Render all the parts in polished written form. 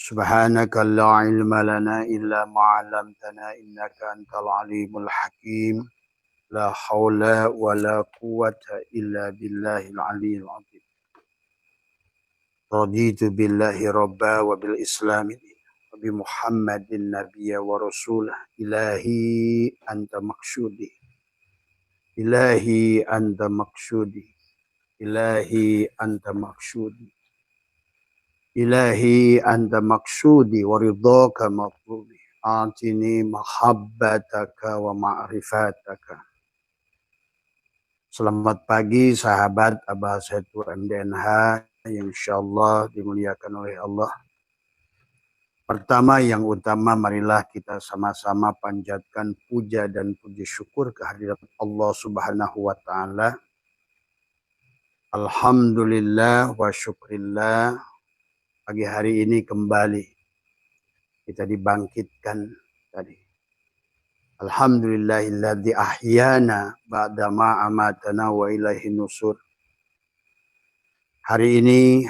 Subhanaka la ilma lana illa ma 'allamtana innaka antal alimul hakim. La haula wa la quwwata illa billahil aliyyil azim. Raditu billahi rabba wa bil islami wa bi Muhammadin nabiyya wa rasulah. Ilahi anta maqsudi. Ilahi anta maqsudi. Ilahi anta maqsudi. Ilahi anta maksudi wa ridhaka matlubi. Atini mahabbataka wa ma'rifataka. Selamat pagi sahabat Abah Setu MDNH yang insyaallah dimuliakan oleh Allah. Pertama yang utama, marilah kita sama-sama panjatkan puja dan puji syukur kehadirat Allah Subhanahu wa taala. Alhamdulillah wa syukrillah. Pagi hari ini kembali kita dibangkitkan tadi. Alhamdulillahilladzi ahyana ba'da ma amatana wa ilaihin nusur. Hari ini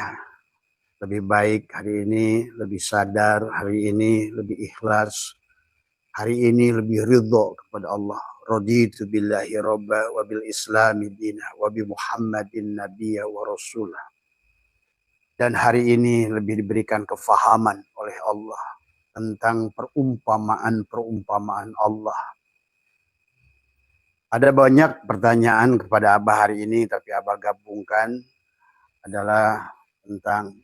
lebih baik, hari ini lebih sadar, hari ini lebih ikhlas, hari ini lebih ridho kepada Allah. Raditu billahi rabba wa bil islami dina wa bi Muhammadin nabiyya wa rasulah. Dan hari ini lebih diberikan kefahaman oleh Allah tentang perumpamaan-perumpamaan Allah. Ada banyak pertanyaan kepada Abah hari ini, tapi Abah gabungkan adalah tentang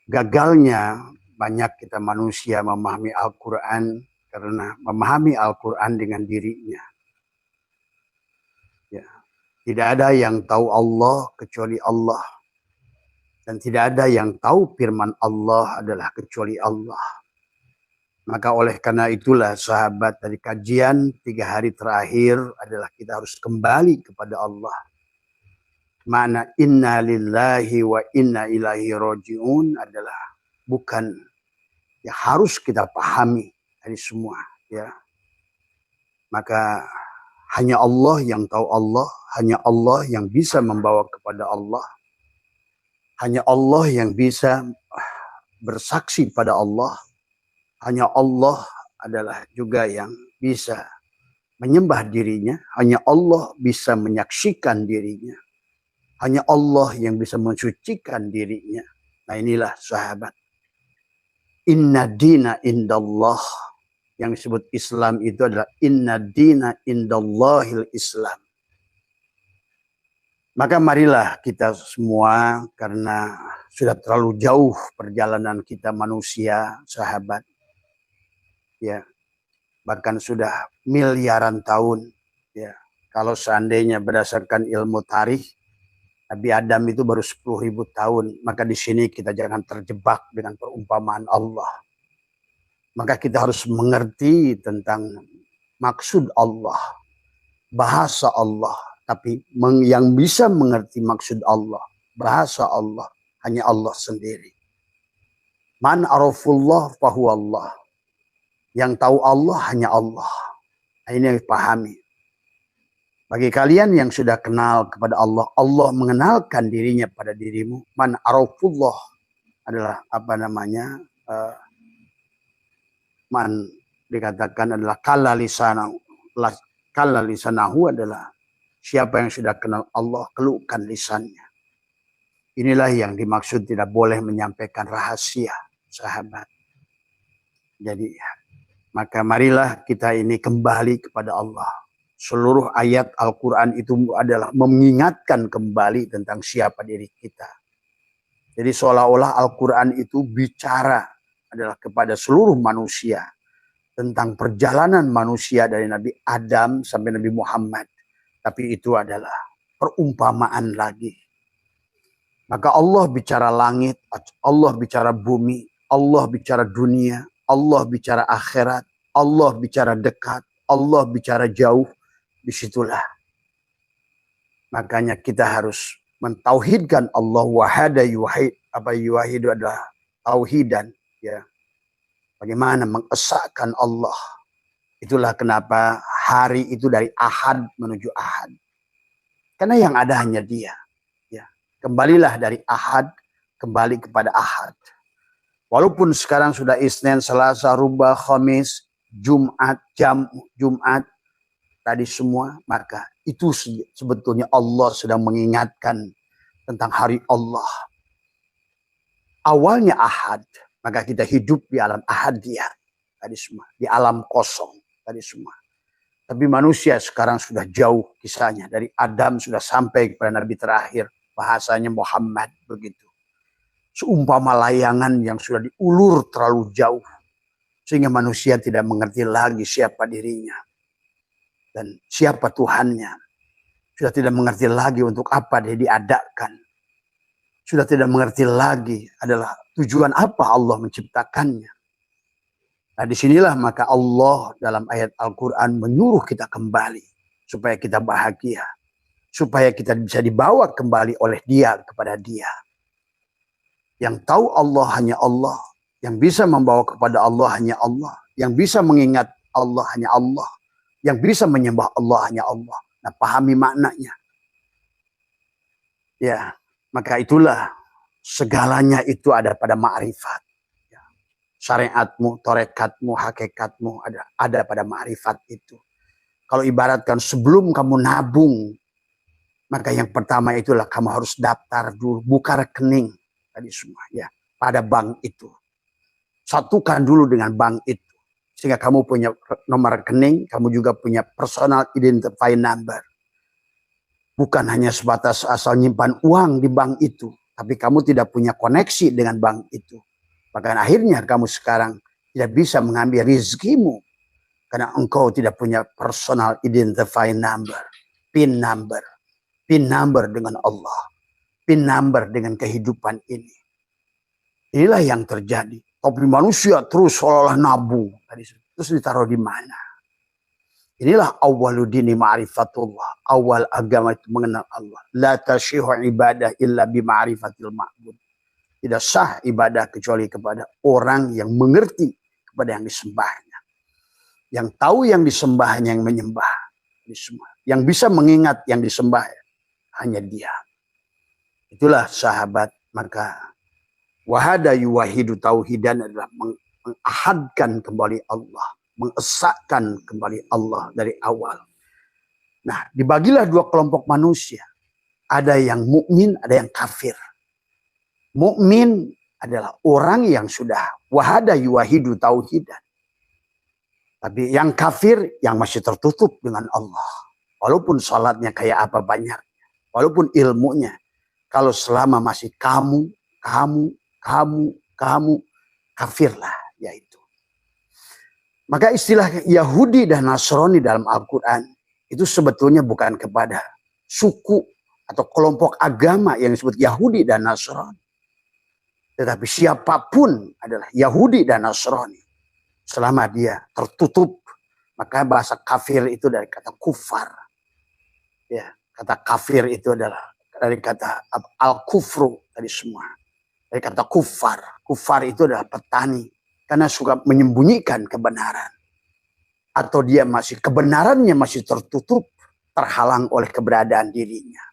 gagalnya banyak kita manusia memahami Al-Quran karena memahami Al-Quran dengan dirinya. Ya. Tidak ada yang tahu Allah kecuali Allah. Dan tidak ada yang tahu firman Allah adalah kecuali Allah. Maka oleh karena itulah sahabat, dari kajian 3 hari terakhir adalah kita harus kembali kepada Allah. Makna inna lillahi wa inna ilaihi roji'un adalah bukan yang harus kita pahami dari semua. Ya. Maka hanya Allah yang tahu Allah, hanya Allah yang bisa membawa kepada Allah. Hanya Allah yang bisa bersaksi pada Allah. Hanya Allah adalah juga yang bisa menyembah dirinya. Hanya Allah bisa menyaksikan dirinya. Hanya Allah yang bisa mensucikan dirinya. Nah inilah sahabat. Inna dina indallah. Yang disebut Islam itu adalah inna dina indallahil Islam. Maka marilah kita semua, karena sudah terlalu jauh perjalanan kita manusia, sahabat. Ya, bahkan sudah miliaran tahun. Ya, kalau seandainya berdasarkan ilmu tarikh, Nabi Adam itu baru 10.000 tahun. Maka di sini kita jangan terjebak dengan perumpamaan Allah. Maka kita harus mengerti tentang maksud Allah, bahasa Allah. Tapi yang bisa mengerti maksud Allah, bahasa Allah, hanya Allah sendiri. Man arafullah fahuwallah. Yang tahu Allah hanya Allah. Nah, ini yang dipahami. Bagi kalian yang sudah kenal kepada Allah, Allah mengenalkan dirinya pada dirimu. Man arafullah adalah apa namanya? Man dikatakan adalah kalla lisanahu adalah siapa yang sudah kenal Allah, keluhkan lisannya. Inilah yang dimaksud tidak boleh menyampaikan rahasia, sahabat. Jadi, maka marilah kita ini kembali kepada Allah. Seluruh ayat Al-Quran itu adalah mengingatkan kembali tentang siapa diri kita. Jadi seolah-olah Al-Quran itu bicara adalah kepada seluruh manusia. Tentang perjalanan manusia dari Nabi Adam sampai Nabi Muhammad. Tapi itu adalah perumpamaan lagi. Maka Allah bicara langit, Allah bicara bumi, Allah bicara dunia, Allah bicara akhirat, Allah bicara dekat, Allah bicara jauh. Disitulah. Makanya kita harus mentauhidkan Allah. Wahada yuwahid. Apa yuwahidu adalah tauhidan. Ya. Bagaimana mengesahkan Allah. Itulah kenapa hari itu dari Ahad menuju Ahad. Karena yang ada hanya Dia. Ya. Kembalilah dari Ahad, kembali kepada Ahad. Walaupun sekarang sudah Isnin, Selasa, Rubah, Khamis, Jumat, Jumat, tadi semua, maka itu sebetulnya Allah sedang mengingatkan tentang hari Allah. Awalnya Ahad, maka kita hidup di alam ahadiyah, tadi semua, di alam kosong, tadi semua. Tapi manusia sekarang sudah jauh kisahnya, dari Adam sudah sampai kepada Nabi terakhir, bahasanya Muhammad begitu. Seumpama layangan yang sudah diulur terlalu jauh, sehingga manusia tidak mengerti lagi siapa dirinya dan siapa Tuhannya. Sudah tidak mengerti lagi untuk apa dia diadakan. Sudah tidak mengerti lagi adalah tujuan apa Allah menciptakannya. Nah, disinilah maka Allah dalam ayat Al-Quran menyuruh kita kembali supaya kita bahagia, supaya kita bisa dibawa kembali oleh Dia kepada Dia. Yang tahu Allah hanya Allah, yang bisa membawa kepada Allah hanya Allah, yang bisa mengingat Allah hanya Allah, yang bisa menyembah Allah hanya Allah. Nah, pahami maknanya. Ya, maka itulah segalanya itu ada pada ma'rifat. Ya. Syariatmu, torekatmu, hakikatmu ada pada ma'rifat itu. Kalau ibaratkan sebelum kamu nabung, maka yang pertama itulah kamu harus daftar dulu, buka rekening tadi semua ya pada bank itu. Satukan dulu dengan bank itu sehingga kamu punya nomor rekening, kamu juga punya personal identifying number. Bukan hanya sebatas asal nyimpan uang di bank itu, tapi kamu tidak punya koneksi dengan bank itu. Bahkan akhirnya kamu sekarang tidak bisa mengambil rezekimu karena engkau tidak punya personal identifying number, PIN number. PIN number dengan Allah, PIN number dengan kehidupan ini. Inilah yang terjadi. Tapi manusia terus seolah-olah nabung. Terus ditaruh di mana? Inilah awaludini ma'rifatullah. Awal agama itu mengenal Allah. La tashihu ibadah illa bima'rifatil ma'bud. Tidak sah ibadah kecuali kepada orang yang mengerti kepada yang disembahnya. Yang tahu yang disembahnya, yang menyembah. Yang bisa mengingat yang disembah hanya Dia. Itulah sahabat, maka wahada yuwahidu tauhidan adalah mengahadkan kembali Allah, mengesahkan kembali Allah dari awal. Nah, dibagilah dua kelompok manusia. Ada yang mukmin, ada yang kafir. Mukmin adalah orang yang sudah wahada yuwahidu tauhidan. Tapi yang kafir yang masih tertutup dengan Allah. Walaupun salatnya kayak apa banyak. Walaupun ilmunya, kalau selama masih kamu, kafirlah, yaitu. Maka istilah Yahudi dan Nasrani dalam Al-Quran itu sebetulnya bukan kepada suku atau kelompok agama yang disebut Yahudi dan Nasrani. Tetapi siapapun adalah Yahudi dan Nasrani. Selama dia tertutup, maka bahasa kafir itu dari kata kufar. Ya. Kata kafir itu adalah dari kata al-kufru tadi semua. Dari kata kufar. Kufar itu adalah petani. Karena suka menyembunyikan kebenaran. Atau dia masih, kebenarannya masih tertutup. Terhalang oleh keberadaan dirinya.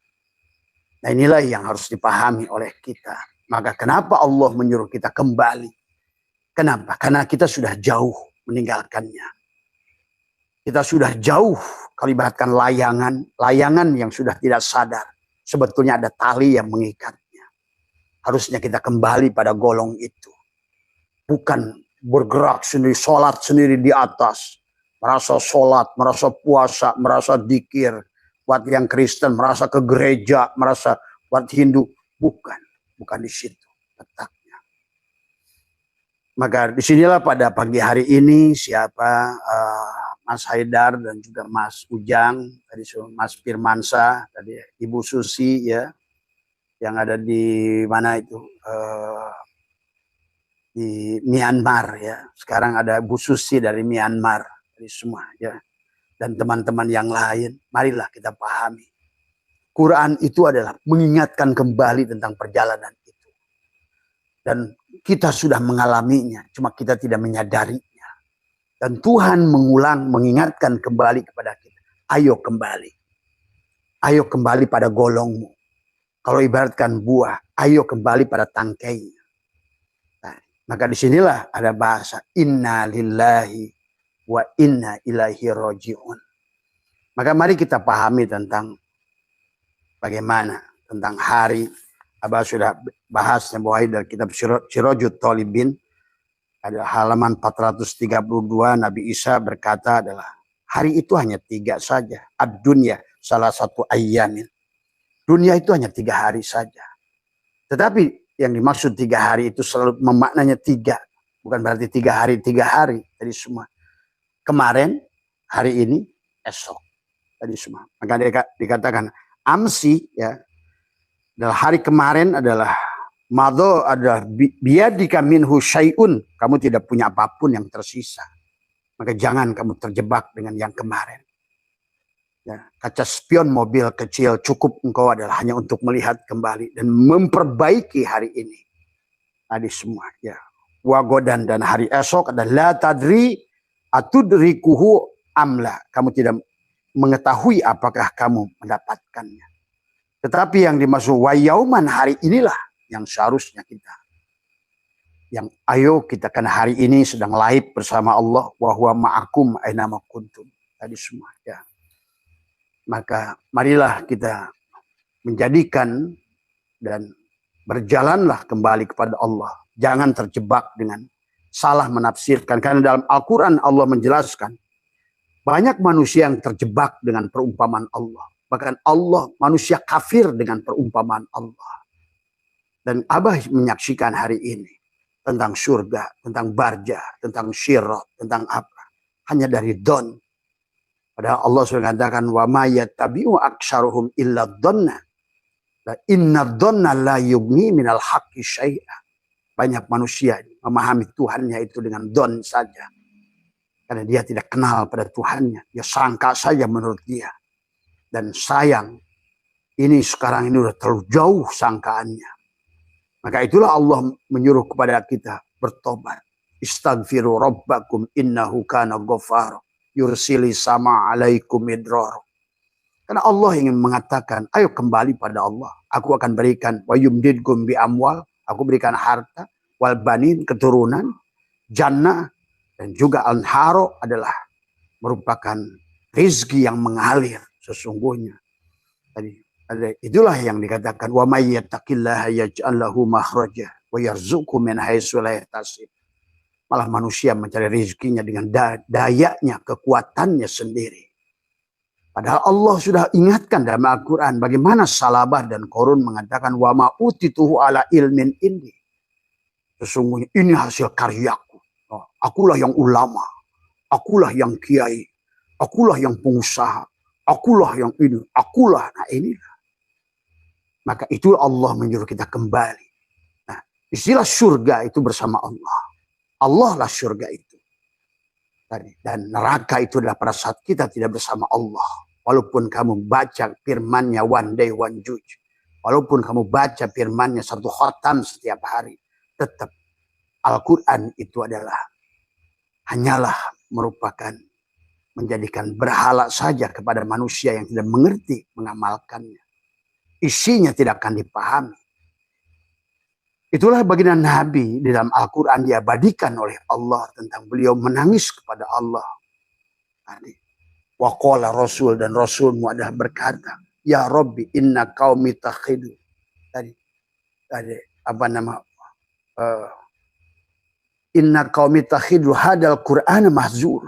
Nah, inilah yang harus dipahami oleh kita. Maka kenapa Allah menyuruh kita kembali? Kenapa? Karena kita sudah jauh meninggalkannya. Kita sudah jauh, kalau ibaratkan layangan yang sudah tidak sadar. Sebetulnya ada tali yang mengikatnya. Harusnya kita kembali pada golong itu. Bukan bergerak sendiri, sholat sendiri di atas. Merasa sholat, merasa puasa, merasa dikir. Buat yang Kristen, merasa ke gereja, merasa buat Hindu. Bukan di situ letaknya. Maka disinilah pada pagi hari ini siapa Mas Haidar dan juga Mas Ujang, tadi Mas Firmansyah, tadi Ibu Susi ya, yang ada di mana itu di Myanmar ya. Sekarang ada Bu Susi dari Myanmar, dari semua ya, dan teman-teman yang lain. Marilah kita pahami, Quran itu adalah mengingatkan kembali tentang perjalanan itu, dan kita sudah mengalaminya, cuma kita tidak menyadari. Dan Tuhan mengingatkan kembali kepada kita. Ayo kembali. Ayo kembali pada golongmu. Kalau ibaratkan buah, ayo kembali pada tangkainya. Nah, Maka disinilah ada bahasa inna lillahi wa inna ilaihi roji'un. Maka mari kita pahami tentang bagaimana tentang hari. Abah sudah bahas dari kitab Sirajut Talibin. Ada halaman 432, Nabi Isa berkata adalah hari itu hanya 3 saja. Ad-dunya salah satu ayyamin. Dunia itu hanya 3 hari saja. Tetapi yang dimaksud 3 hari itu selalu memaknanya 3. Bukan berarti 3 hari, 3 hari. Tadi semua. Kemarin, hari ini, esok. Tadi semua. Maka dikatakan amsi ya. Adalah hari kemarin adalah madho adalah biyadika minhu syai'un. Kamu tidak punya apapun yang tersisa. Maka jangan kamu terjebak dengan yang kemarin. Ya, kaca spion mobil kecil cukup engkau adalah hanya untuk melihat kembali dan memperbaiki hari ini. Tadi semua ya. Wagodan dan hari esok adalah la tadri atudrikuhu amla. Kamu tidak mengetahui apakah kamu mendapatkannya. Tetapi yang dimaksud wayauman hari inilah yang seharusnya kita. Yang ayo kita kan hari ini sedang live bersama Allah. Wa huwa ma'akum aina ma kuntum. Tadi semua ya. Maka marilah kita menjadikan dan berjalanlah kembali kepada Allah. Jangan terjebak dengan salah menafsirkan. Karena dalam Al-Quran Allah menjelaskan. Banyak manusia yang terjebak dengan perumpamaan Allah. Bahkan Allah manusia kafir dengan perumpamaan Allah. Dan Abah menyaksikan hari ini. Tentang surga, tentang barja, tentang syirat, tentang apa. Hanya dari don. Padahal Allah sudah mengatakan wa ma yattabi'u aksaruhum illa dhanna. La inna dhanna la yughni minal haqqi syai'a. Banyak manusia memahami Tuhannya itu dengan don saja. Karena dia tidak kenal pada Tuhannya. Dia sangka saja menurut dia. Dan sayang, ini sekarang ini sudah terlalu jauh sangkaannya. Maka itulah Allah menyuruh kepada kita bertobat. Istaghfiru rabbakum innahu kana ghafara. Yursili sama alaikum idrar. Karena Allah ingin mengatakan, ayo kembali pada Allah. Aku akan berikan wa yumdidkum bi amwal. Aku berikan harta, wal banin, keturunan, jannah, dan juga anharo adalah merupakan rizki yang mengalir sesungguhnya. Tadi itulah yang dikatakan wa may yattaqillaha yaj'al lahu makhraja wa yarzuqhu min haitsu la yahtasib. Malah manusia mencari rezekinya dengan dayanya, kekuatannya sendiri. Padahal Allah sudah ingatkan dalam Al-Quran bagaimana Salabah dan Korun mengatakan wa ma utituhu ala ilmin indi. Sesungguhnya ini hasil karyaku. Akulah yang ulama, akulah yang kiai, akulah yang pengusaha, akulah yang ini, akulah. Nah inilah. Maka itu Allah menyuruh kita kembali. Nah, istilah surga itu bersama Allah. Allah lah surga itu. Dan neraka itu adalah pada saat kita tidak bersama Allah. Walaupun kamu baca firmannya one day one judge. Walaupun kamu baca firmannya 1 khatam setiap hari. Tetap Al-Quran itu adalah hanyalah merupakan menjadikan berhala saja kepada manusia yang tidak mengerti mengamalkannya. Isinya tidak akan dipahami. Itulah baginda Nabi di dalam Al-Quran diabadikan oleh Allah tentang beliau menangis kepada Allah. Wa qala Rasul dan Rasulmu adalah berkata, ya Rabbi inna qaumi takhidu. Tadi apa nama? Inna qaumi takhidu hadal Qur'an mahzur.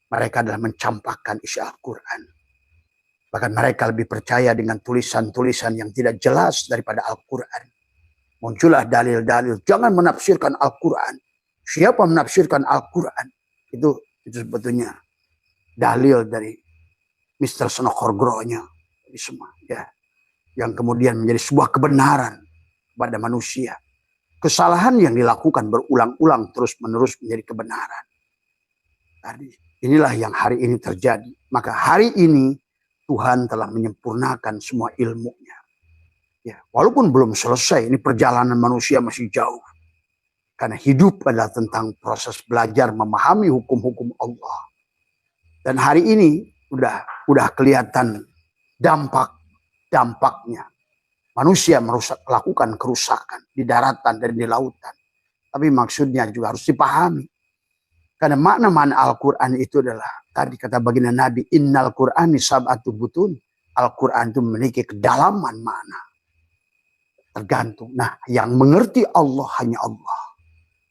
Mereka adalah mencampakkan isi Al-Quran. Bahkan mereka lebih percaya dengan tulisan-tulisan yang tidak jelas daripada Al-Quran. Muncullah dalil-dalil. Jangan menafsirkan Al-Quran. Siapa menafsirkan Al-Quran? Itu sebetulnya dalil dari Mr. Senokhorgronya. Semua, ya. Yang kemudian menjadi sebuah kebenaran pada manusia. Kesalahan yang dilakukan berulang-ulang terus-menerus menjadi kebenaran. Tadi, inilah yang hari ini terjadi. Maka hari ini Tuhan telah menyempurnakan semua ilmunya. Ya, walaupun belum selesai, ini perjalanan manusia masih jauh. Karena hidup adalah tentang proses belajar memahami hukum-hukum Allah. Dan hari ini udah kelihatan dampaknya. Manusia melakukan kerusakan di daratan dan di lautan. Tapi maksudnya juga harus dipahami. Karena makna-makna Al-Quran itu adalah, tadi kata baginda Nabi, innal Qur'ani sab'atu butun. Al-Quran itu memiliki kedalaman makna. Tergantung. Nah, yang mengerti Allah hanya Allah.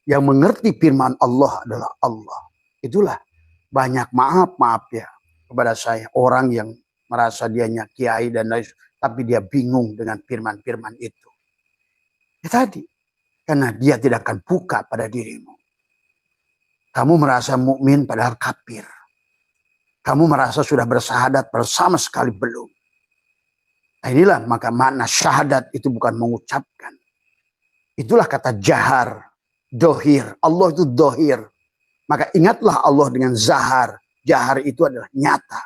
Yang mengerti firman Allah adalah Allah. Itulah banyak maaf ya kepada saya. Orang yang merasa dianya kiai dan lain, tapi dia bingung dengan firman-firman itu. Ya tadi, karena dia tidak akan buka pada dirimu. Kamu merasa mukmin padahal kafir. Kamu merasa sudah bersahadat bersama sekali belum. Nah inilah maka makna syahadat itu bukan mengucapkan. Itulah kata jahar, dohir. Allah itu dohir. Maka ingatlah Allah dengan zahar. Jahar itu adalah nyata.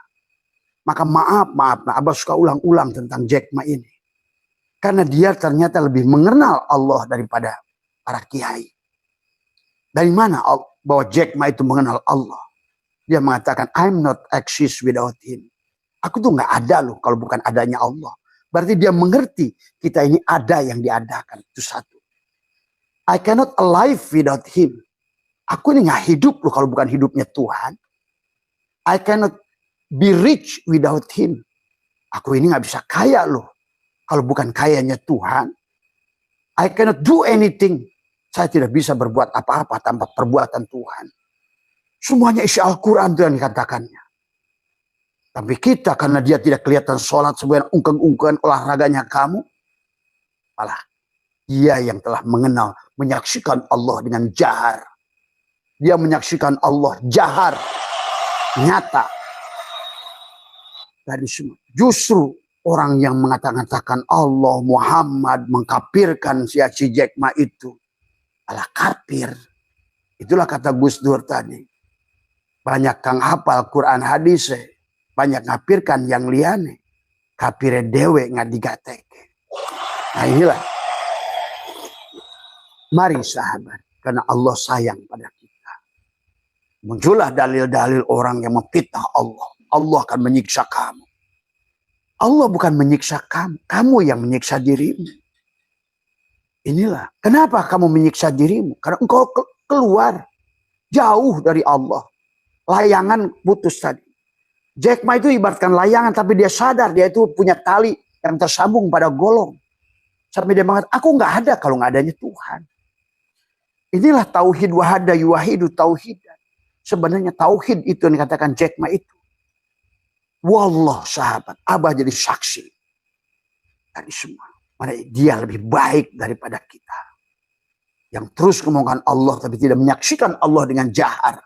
Maka maaf, nah Abah suka ulang-ulang tentang Jack Ma ini. Karena dia ternyata lebih mengenal Allah daripada para kiai. Dari mana bahwa Jack Ma itu mengenal Allah? Dia mengatakan, I'm not exist without him. Aku tuh nggak ada loh kalau bukan adanya Allah. Berarti dia mengerti kita ini ada yang diadakan. Itu satu. I cannot alive without him. Aku ini nggak hidup loh kalau bukan hidupnya Tuhan. I cannot be rich without him. Aku ini nggak bisa kaya loh kalau bukan kayanya Tuhan. I cannot do anything. Saya tidak bisa berbuat apa-apa tanpa perbuatan Tuhan. Semuanya isi Al-Quran itu yang dikatakannya. Tapi kita karena dia tidak kelihatan sholat sebagai ungkang-ungkangan olahraganya kamu. Malah dia yang telah mengenal, menyaksikan Allah dengan jahar. Dia menyaksikan Allah jahar. Nyata. Dari semua. Justru orang yang mengatakan Allah, Muhammad, mengkafirkan si Jack Ma itu. Alah kafir. Itulah kata Gus Dur tadi. Banyak kang hafal Quran hadis. Banyak ngapirkan yang liane. Kafirnya dewe nggak digatek. Nah inilah. Mari sahabat. Karena Allah sayang pada kita. Muncullah dalil-dalil orang yang memfitnah Allah. Allah akan menyiksa kamu. Allah bukan menyiksa kamu. Kamu yang menyiksa dirimu. Inilah. Kenapa kamu menyiksa dirimu? Karena engkau keluar. Jauh dari Allah. Layangan putus tadi. Jack Ma itu ibaratkan layangan. Tapi dia sadar. Dia itu punya tali yang tersambung pada golong. Sampai dia mengatakan. Aku nggak ada kalau nggak adanya Tuhan. Inilah tauhid wahada yuwahidu tauhid. Sebenarnya tauhid itu yang dikatakan Jack Ma itu. Wallah sahabat. Abah jadi saksi. Dari semua. Mana dia lebih baik daripada kita. Yang terus ngomongkan Allah tapi tidak menyaksikan Allah dengan jahar.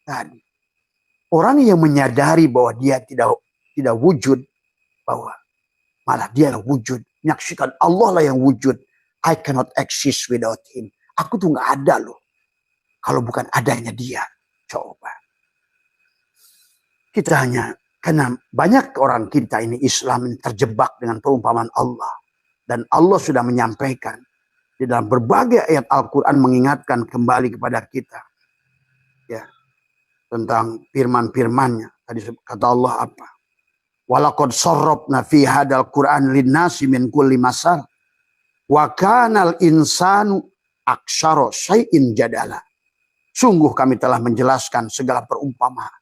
Tadi. Orang yang menyadari bahwa dia tidak wujud. Bahwa malah dia wujud. Menyaksikan Allah lah yang wujud. I cannot exist without him. Aku tuh gak ada loh. Kalau bukan adanya dia. Coba. Kita hanya. Karena banyak orang kita ini Islam ini terjebak dengan perumpamaan Allah. Dan Allah sudah menyampaikan di dalam berbagai ayat Al-Quran mengingatkan kembali kepada kita. Ya, tentang firman-firmannya. Tadi kata Allah apa? Walaqad sarrafna fi hadal Qur'an linnasi min kulli masal. Wa kanal insanu aktsara syai'in jadala. Sungguh kami telah menjelaskan segala perumpamaan.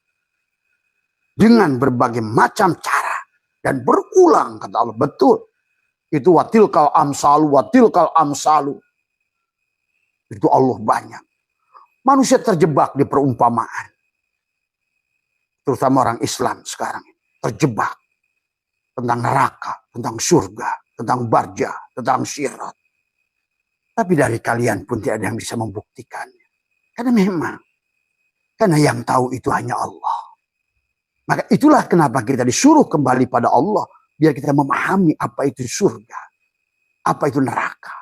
Dengan berbagai macam cara. Dan berulang kata Allah. Betul. Itu watilkal amsalu. Itu Allah banyak. Manusia terjebak di perumpamaan. Terutama orang Islam sekarang. Terjebak. Tentang neraka, tentang surga, tentang barja, tentang syirat. Tapi dari kalian pun tidak ada yang bisa membuktikannya. Karena memang. Karena yang tahu itu hanya Allah. Maka itulah kenapa kita disuruh kembali pada Allah. Biar kita memahami apa itu surga. Apa itu neraka.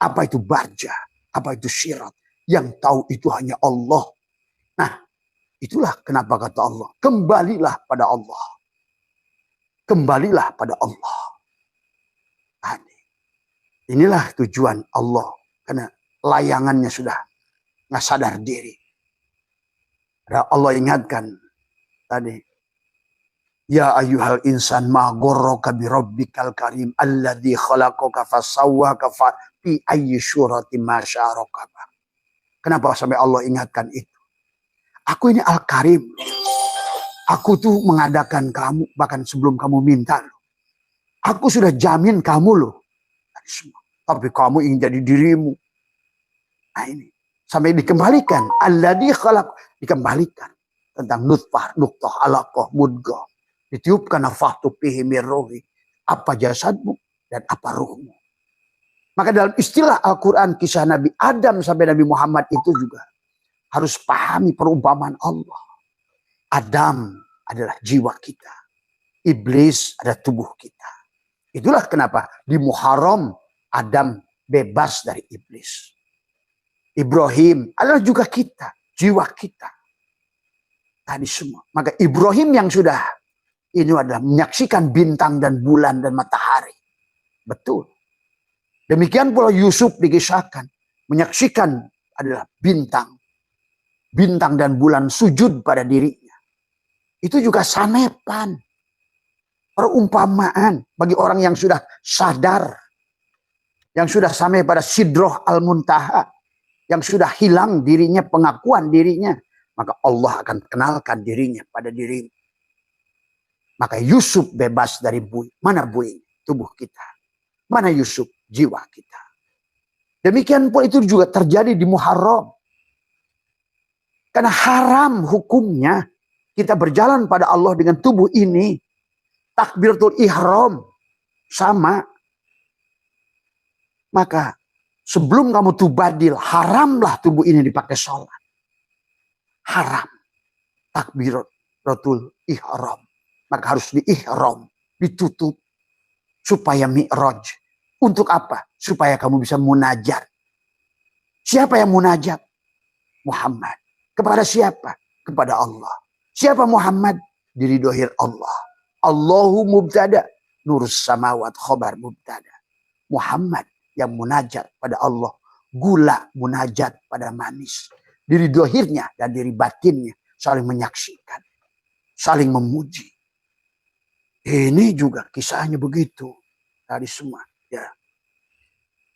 Apa itu barja. Apa itu syirat. Yang tahu itu hanya Allah. Nah, itulah kenapa kata Allah. Kembalilah pada Allah. Kembalilah pada Allah. Inilah tujuan Allah. Karena layangannya sudah nggak sadar diri. Allah ingatkan tadi. Ya ayyuhal insan ma ghurraka bi rabbikal karim alladzi khalaqaka fasawwaka fi ayyi syuratin ma syaraka. Kenapa sampai Allah ingatkan itu? Aku ini Al-Karim. Aku tuh mengadakan kamu bahkan sebelum kamu minta loh. Aku sudah jamin kamu loh. Tapi kamu ingin jadi dirimu. Nah ini. Sampai dikembalikan. Alladzi khalaq. Dikembalikan. Tentang nutfah, nuqtah, alaqah, mudghah. Ditiupkan nafahtu fihi min ruhi. Apa jasadmu dan apa ruhmu. Maka dalam istilah Al-Quran kisah Nabi Adam sampai Nabi Muhammad itu juga harus pahami perumpamaan Allah. Adam adalah jiwa kita. Iblis adalah tubuh kita. Itulah kenapa di Muharram Adam bebas dari iblis. Ibrahim adalah juga kita, jiwa kita. Tadi semua. Maka Ibrahim yang sudah ini adalah menyaksikan bintang dan bulan dan matahari. Betul. Demikian pula Yusuf dikisahkan. Menyaksikan adalah bintang. Bintang dan bulan sujud pada dirinya. Itu juga sanepan. Perumpamaan bagi orang yang sudah sadar. Yang sudah sampai pada sidroh al-muntaha. Yang sudah hilang dirinya, pengakuan dirinya. Maka Allah akan kenalkan dirinya pada dirinya. Maka Yusuf bebas dari bui. Mana bui? Tubuh kita. Mana Yusuf? Jiwa kita. Demikian pula itu juga terjadi di Muharram. Karena haram hukumnya kita berjalan pada Allah dengan tubuh ini. Takbiratul ihram sama. Maka sebelum kamu tubadil, haramlah tubuh ini dipakai sholat. Haram. Takbiratul ihram. Maka harus diihram, ditutup. Supaya mi'raj. Untuk apa? Supaya kamu bisa munajat. Siapa yang munajat? Muhammad. Kepada siapa? Kepada Allah. Siapa Muhammad? Diri dohir Allah. Allahu mubtada. Nurus samawat khobar mubtada. Muhammad yang munajat pada Allah. Gula munajat pada manis. Diri dohirnya dan diri batinnya saling menyaksikan. Saling memuji. Ini juga kisahnya begitu. Tadi semua. Ya.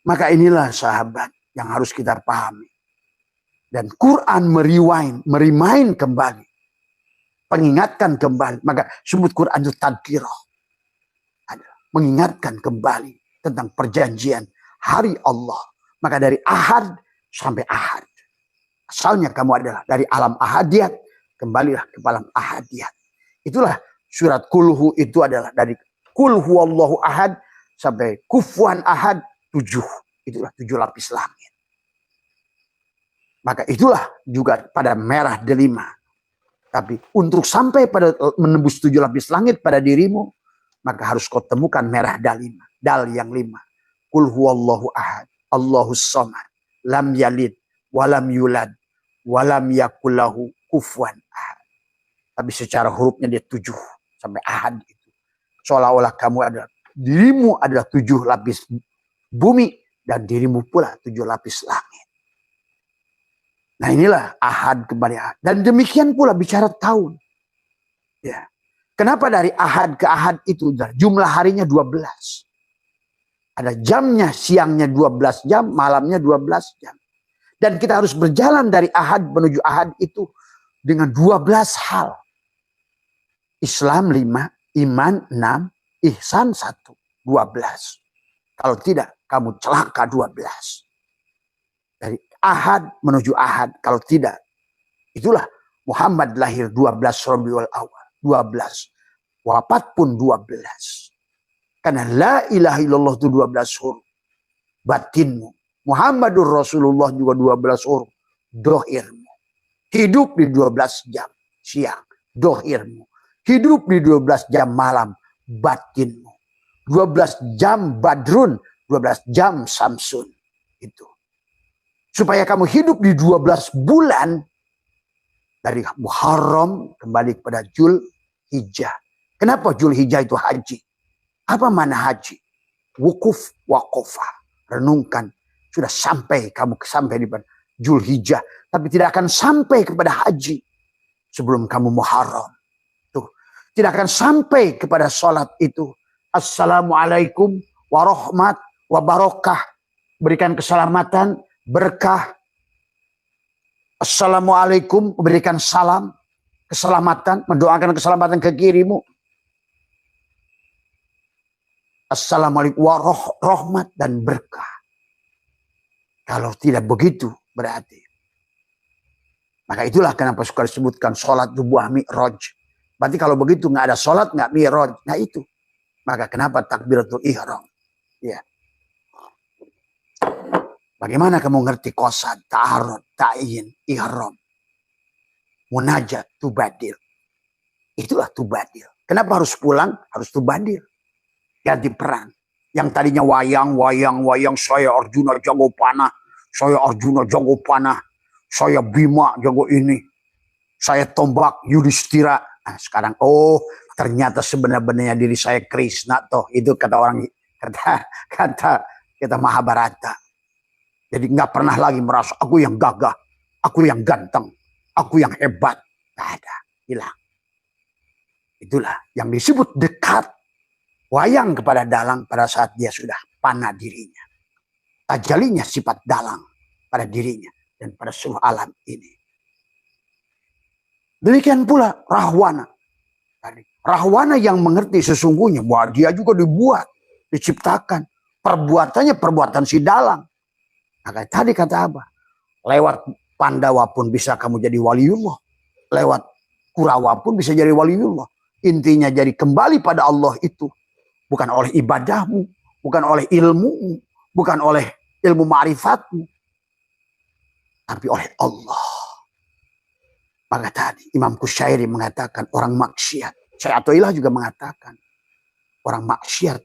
Maka inilah sahabat yang harus kita pahami. Dan Quran merimain kembali. Mengingatkan kembali. Maka sebut Quran itu tadkirah. Mengingatkan kembali tentang perjanjian hari Allah. Maka dari Ahad sampai Ahad. Asalnya kamu adalah dari alam ahadiyat. Kembalilah ke alam ahadiyat. Itulah surat kulhu itu adalah dari kulhu Allahu ahad sampai kufuan ahad 7. Itulah 7 lapis langit. Maka itulah juga pada merah delima. Tapi untuk sampai pada menembus 7 lapis langit pada dirimu, maka harus kau temukan merah dalima. Dal yang 5. Kul huwallahu ahad. Allahus somad. Lam yalid. Walam yulad. Walam yakullahu kufuan ahad. Tapi secara hurufnya dia 7. Sampai ahad itu. Seolah-olah kamu adalah. Dirimu adalah 7 lapis bumi. Dan dirimu pula 7 lapis langit. Nah inilah ahad kembali ahad. Dan demikian pula bicara tahun. Ya. Kenapa dari ahad ke ahad itu jumlah harinya 12. Ada jamnya, siangnya 12 jam, malamnya 12 jam. Dan kita harus berjalan dari ahad menuju ahad itu dengan 12 hal. Islam 5, iman 6, ihsan 1, 12. Kalau tidak, kamu celaka 12. Dari ahad menuju ahad. Kalau tidak, itulah Muhammad lahir 12 Rabiul Awal. 12. Wafat pun 12. Karena la ilaha illallah itu 12 huruf. Batinmu. Muhammadur Rasulullah juga 12 huruf. Dohirmu. Hidup di 12 jam siang. Dohirmu. Hidup di 12 jam malam. Batinmu. 12 jam badrun. 12 jam samsun. Itu. Supaya kamu hidup di 12 bulan. Dari Muharram kembali kepada Dzulhijjah. Kenapa Dzulhijjah itu haji? Apa mana haji? Wukuf waqofah. Renungkan. Sudah sampai kamu sampai di Dzulhijjah. Tapi tidak akan sampai kepada haji. Sebelum kamu Muharram. Tuh. tidak akan sampai kepada sholat itu. Assalamualaikum warahmat wabarakah. Berikan keselamatan, berkah. Assalamualaikum, berikan salam, keselamatan, mendoakan keselamatan ke kirimu. Assalamualaikum warahmat dan berkah. Kalau tidak begitu berarti. Maka itulah kenapa suka disebutkan sholat itu buah mi'raj. Berarti kalau begitu nggak ada sholat, nggak mi'raj. Nah itu. Maka kenapa takbiratul ihram? Ya. Bagaimana kamu ngerti qasad, ta'arud, ta'yin, ihram, munajat, tubadir. Itulah tubadir. Kenapa harus pulang? Harus tubadir. Ganti peran. Yang tadinya wayang, saya Arjuna jago panah. Saya Arjuna jago panah. Saya Bima jago ini. Saya tombak Yudhistira. Nah, sekarang, oh ternyata sebenarnya diri saya Krishna toh. Itu kata orang, kata Mahabharata. Jadi nggak pernah lagi merasa aku yang gagah, aku yang ganteng, aku yang hebat. Nggak ada, hilang. Itulah yang disebut dekat wayang kepada dalang pada saat dia sudah panah dirinya. Tajalinya sifat dalang pada dirinya dan pada seluruh alam ini. Demikian pula Rahwana. Rahwana yang mengerti sesungguhnya bahwa dia juga dibuat, diciptakan. Perbuatannya perbuatan si dalang. Maka tadi kata apa? Lewat Pandawa pun bisa kamu jadi waliullah. Lewat Kurawa pun bisa jadi waliullah. Intinya jadi kembali pada Allah itu. Bukan oleh ibadahmu. Bukan oleh ilmumu. Bukan oleh ilmu ma'rifatmu. Tapi oleh Allah. Maka tadi Imam Qushairi mengatakan orang maksiat. Syekh Athaillah juga mengatakan. Orang maksiat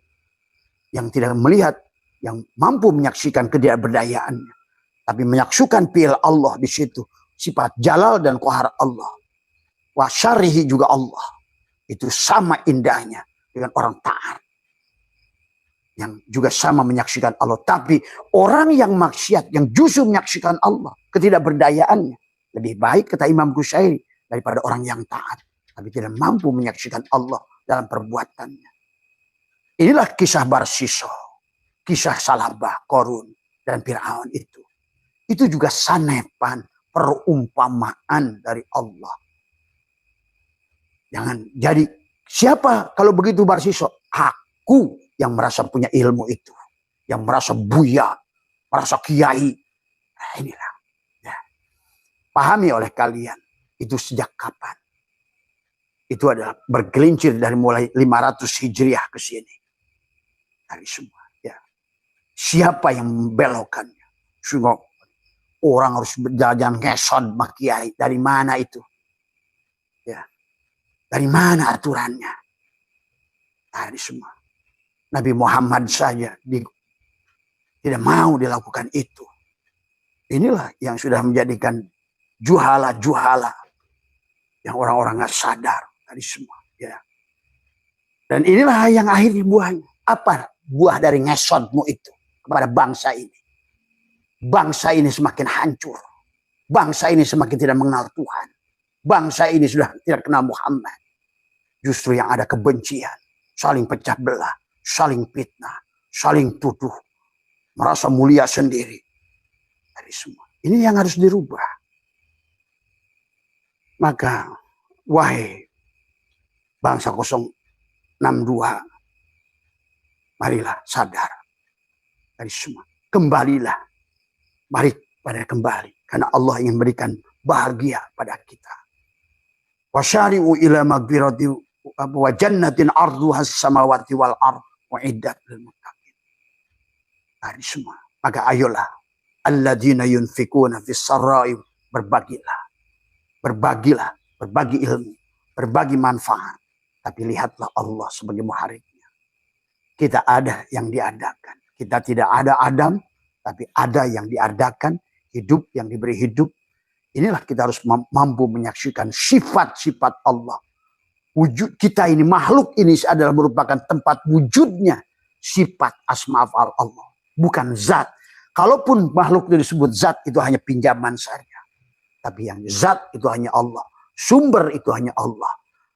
yang tidak melihat, yang mampu menyaksikan ketidakberdayaannya, tapi menyaksikan fi'il Allah di situ, sifat jalal dan qahar Allah. Wa syarihi juga Allah. Itu sama indahnya dengan orang taat. Yang juga sama menyaksikan Allah. Tapi orang yang maksiat, yang justru menyaksikan Allah, ketidakberdayaannya, lebih baik kata Imam Qushairi daripada orang yang taat, tapi tidak mampu menyaksikan Allah dalam perbuatannya. Inilah kisah Barsisoh. Kisah Salabah, Korun, dan Fir'aun itu. Itu juga sanepan, perumpamaan dari Allah. Jangan jadi, siapa kalau begitu Barsisoh? Aku yang merasa punya ilmu itu. Yang merasa buya, merasa kiai. Nah inilah. Ya. Pahami oleh kalian, itu sejak kapan? Itu adalah bergelincir dari mulai 500 Hijriah ke sini. Dari semua. Siapa yang membelokkannya? Sehingga orang harus berjalan ngesot makiai. Dari mana itu? Ya. Dari mana aturannya? Dari semua. Nabi Muhammad saja tidak mau dilakukan itu. Inilah yang sudah menjadikan juhala-juhala. Yang orang-orang nggak sadar. Dari semua. Ya. Dan inilah yang akhirnya buahnya. Apa buah dari ngesotmu itu? Kepada bangsa ini. Bangsa ini semakin hancur. Bangsa ini semakin tidak mengenal Tuhan. Bangsa ini sudah tidak kenal Muhammad. Justru yang ada kebencian. Saling pecah belah. Saling fitnah. Saling tuduh. Merasa mulia sendiri. Dari semua. Ini yang harus dirubah. Maka, wahai bangsa 062. Marilah sadar. Dari semua. Kembalilah. Mari pada kembali. Karena Allah ingin berikan bahagia pada kita. Wasyari'u ila magfirati wa jannatin arduhas samawati wal ard wa iddat lil muttaqin. Dari semua. Maka ayolah. Alladzina yunfikuna fis sarra'i. Berbagilah. Berbagilah. Berbagi ilmu. Berbagi manfaat. Tapi lihatlah Allah sebagai muharibnya. Kita ada yang diadakan. Kita tidak ada Adam, tapi ada yang diadakan, hidup yang diberi hidup. Inilah kita harus mampu menyaksikan sifat-sifat Allah. Wujud kita ini, makhluk ini adalah merupakan tempat wujudnya sifat asma af'al Allah. Bukan zat. Kalaupun makhluk itu disebut zat, itu hanya pinjaman saja. Tapi yang zat itu hanya Allah. Sumber itu hanya Allah.